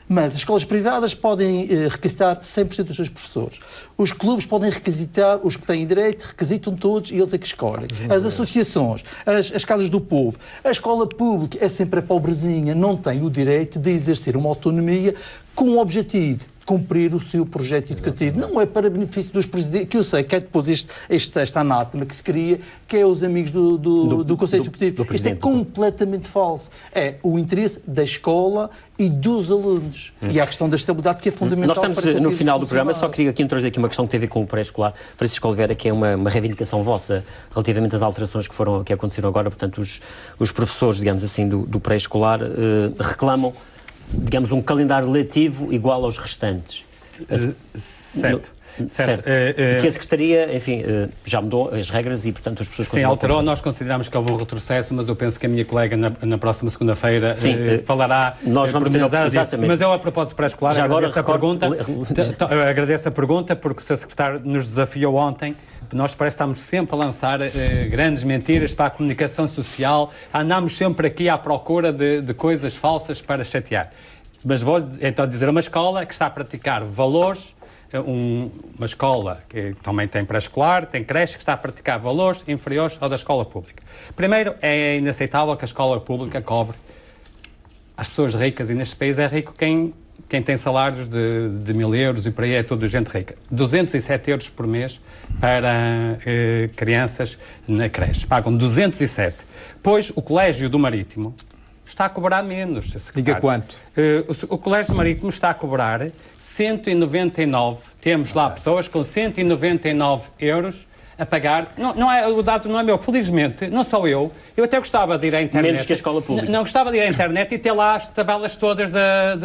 Mas as escolas privadas podem requisitar 100% dos seus professores. Os clubes podem requisitar, os que têm direito, requisitam todos e eles é que escolhem. As associações, as casas do povo. A escola pública é sempre a pobrezinha, não tem o direito de exercer uma autonomia com o objetivo de cumprir o seu projeto educativo. Não é para benefício dos presidentes, que eu sei que é depois esta anátema que se cria, que é os amigos do Conselho Executivo. Isto é completamente falso. É o interesse da escola e dos alunos. E há a questão da estabilidade, que é fundamental. Nós estamos no final do programa, só queria aqui introduzir aqui uma questão que tem a ver com o pré-escolar. Francisco Oliveira, que é uma reivindicação vossa relativamente às alterações que aconteceram agora, portanto, os professores, digamos assim, do pré-escolar reclamam, digamos, um calendário letivo igual aos restantes. Certo. Certo. E que a Secretaria, enfim, já mudou as regras e, portanto, as pessoas... Sim, alterou. Nós consideramos que houve um retrocesso, mas eu penso que a minha colega na próxima segunda-feira falará... Nós vamos ter... Exatamente. Mas eu, a propósito pré-escolar, já agora agradeço a pergunta, porque o Sr. Secretário nos desafiou ontem. Nós parece que estamos sempre a lançar grandes mentiras para a comunicação social, andamos sempre aqui à procura de coisas falsas para chatear. Mas vou então dizer uma escola que está a praticar valores, uma escola que também tem pré-escolar, tem creche, que está a praticar valores inferiores ao da escola pública. Primeiro, é inaceitável que a escola pública cobre às pessoas ricas, e neste país é rico quem tem salários de 1.000 euros e por aí é toda gente rica. 207 euros por mês para crianças na creche. Pagam 207. Pois o Colégio do Marítimo está a cobrar menos. Diga quanto? O Colégio do Marítimo está a cobrar 199. Temos lá pessoas com 199 euros a pagar. Não é, o dado não é meu, felizmente, não sou eu. Eu até gostava de ir à internet. Menos que a escola pública. Não gostava de ir à internet e ter lá as tabelas todas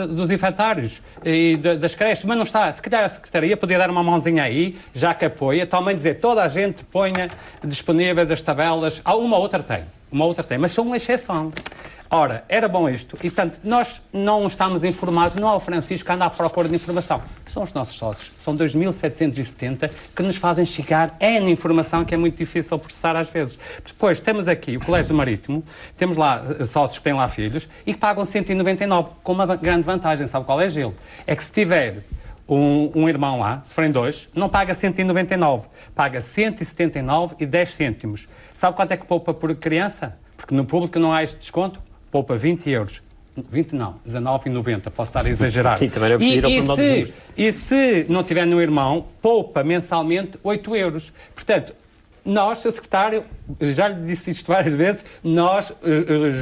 dos infantários e das creches, mas não está. Se calhar a Secretaria podia dar uma mãozinha aí, já que apoia, também dizer toda a gente ponha disponíveis as tabelas. Uma outra tem, mas são uma exceção. Ora, era bom isto, e portanto, nós não estamos informados, não é o Francisco que anda à procura de informação, são os nossos sócios, são 2.770 que nos fazem chegar N informação que é muito difícil processar às vezes. Depois temos aqui o Colégio do Marítimo, temos lá sócios que têm lá filhos e que pagam 199, com uma grande vantagem, sabe qual é, Gil? É que se tiver um irmão lá, se forem dois, não paga 199, paga 179 e 10 cêntimos. Sabe quanto é que poupa por criança? Porque no público não há este desconto. Poupa 20 euros. 20 não, 19,90. Posso estar a exagerar. Sim, também era preciso ir ao pormenor dos números. E se não tiver nenhum irmão, poupa mensalmente 8 euros. Portanto, nós, Sr. Secretário, já lhe disse isto várias vezes, nós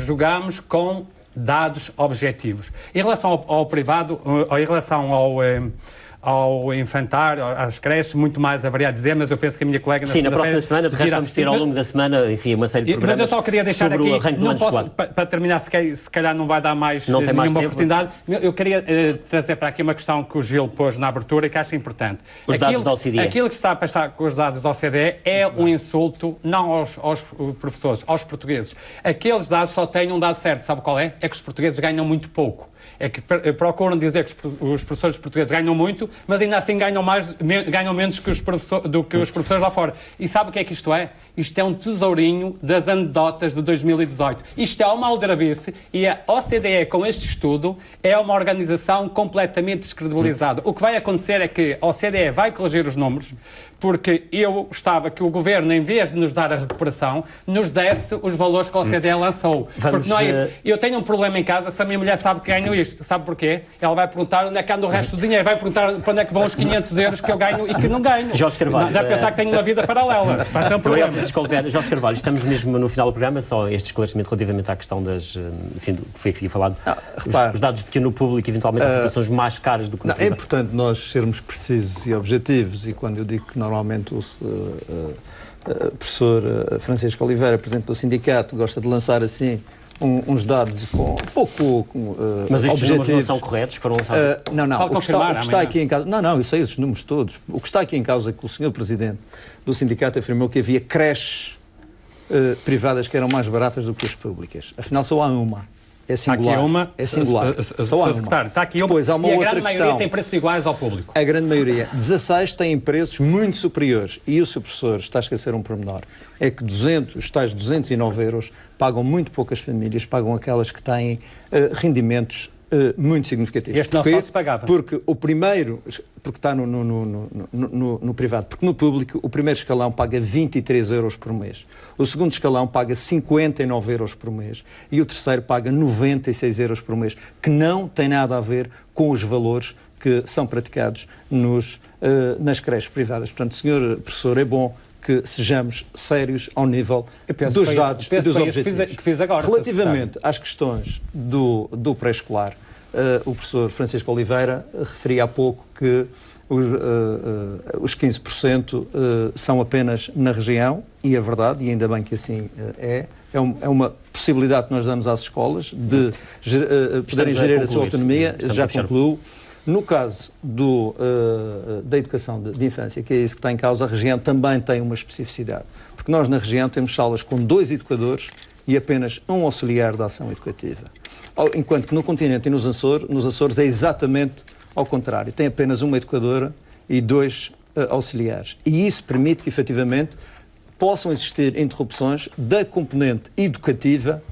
jogamos com dados objetivos. Em relação ao privado, em relação ao infantário, às creches, muito mais haveria a dizer, mas eu penso que a minha colega... Sim, na próxima semana, de resto vamos ter ao longo da semana, enfim, uma série de programas. Mas eu só queria deixar sobre aqui, o arranque do ano escolar. Para terminar, se calhar não vai dar mais nenhuma oportunidade, eu queria trazer para aqui uma questão que o Gil pôs na abertura e que acho importante. Os dados da OCDE. Aquilo que se está a passar com os dados da OCDE é um insulto, não aos professores, aos portugueses. Aqueles dados só têm um dado certo, sabe qual é? É que os portugueses ganham muito pouco. É que procuram dizer que os professores portugueses ganham muito, mas ainda assim ganham menos do que os professores lá fora. E sabe o que é que isto é? Isto é um tesourinho das anedotas de 2018. Isto é uma aldrabice e a OCDE, com este estudo, é uma organização completamente descredibilizada. O que vai acontecer é que a OCDE vai corrigir os números, porque eu gostava que o Governo, em vez de nos dar a recuperação, nos desse os valores que a OCDE lançou. Porque não é isso. Eu tenho um problema em casa se a minha mulher sabe que ganho isto. Sabe porquê? Ela vai perguntar onde é que anda o resto do dinheiro. Vai perguntar para onde é que vão os 500 euros que eu ganho e que não ganho. Jorge Carvalho. Deve pensar que tenho uma vida paralela. Vai ser um problema. Jorge Carvalho, estamos mesmo no final do programa, só este esclarecimento relativamente à questão enfim, do que foi aqui falado. Os dados de que no público, eventualmente, há situações mais caras do que no privado. É importante nós sermos precisos e objetivos, e quando eu digo que normalmente o professor Francisco Oliveira, presidente do sindicato, gosta de lançar assim uns dados com pouco mas estes objetivos. Números não são corretos? Foram lançados? Não. O que está aqui em causa... Não, eu sei esses números todos. O que está aqui em causa é que o senhor presidente do sindicato afirmou que havia creches privadas que eram mais baratas do que as públicas. Afinal, só há uma. É singular. Aqui uma, é singular. Só há uma. Está aqui uma. Depois há uma outra questão. A grande maioria tem preços iguais ao público. A grande maioria. 16 têm preços muito superiores. E o seu professor está a esquecer um pormenor. É que os tais 209 euros pagam muito poucas famílias, pagam aquelas que têm rendimentos muito significativos. Este não só se pagava. Porque o primeiro, porque está no privado, porque no público o primeiro escalão paga 23 euros por mês, o segundo escalão paga 59 euros por mês e o terceiro paga 96 euros por mês, que não tem nada a ver com os valores que são praticados nas creches privadas. Portanto, senhor professor, é bom que sejamos sérios ao nível dos dados e dos objetivos. Que fiz agora, relativamente às questões do pré-escolar, o professor Francisco Oliveira referia há pouco que os 15% são apenas na região, e é verdade, e ainda bem que assim é uma possibilidade que nós damos às escolas de poderem gerir a sua autonomia, já concluo. No caso da educação de infância, que é isso que está em causa, a região também tem uma especificidade. Porque nós na região temos salas com 2 educadores e apenas um auxiliar da ação educativa. Enquanto que no continente e nos Açores é exatamente ao contrário. Tem apenas uma educadora e 2 auxiliares. E isso permite que, efetivamente, possam existir interrupções da componente educativa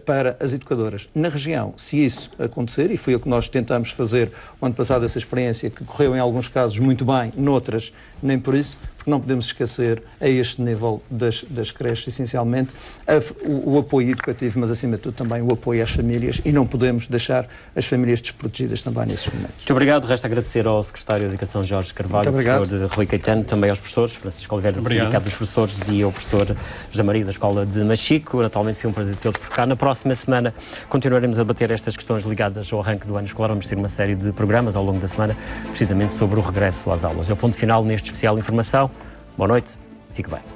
para as educadoras. Na região, se isso acontecer, e foi o que nós tentamos fazer o ano passado, essa experiência que correu em alguns casos muito bem, noutras nem por isso, porque não podemos esquecer a este nível das creches, essencialmente, o apoio educativo, mas acima de tudo também o apoio às famílias, e não podemos deixar as famílias desprotegidas também nesses momentos. Muito obrigado. Resta agradecer ao Secretário de Educação Jorge Carvalho, ao professor Rui Caetano, também aos professores, Francisco Oliveira do Sindicato dos Professores e ao professor José Maria da Escola de Machico. Naturalmente foi um prazer tê-los por cá. Na próxima semana continuaremos a debater estas questões ligadas ao arranque do ano escolar. Vamos ter uma série de programas ao longo da semana, precisamente sobre o regresso às aulas. É o ponto final neste especial Informação. Boa noite, fique bem.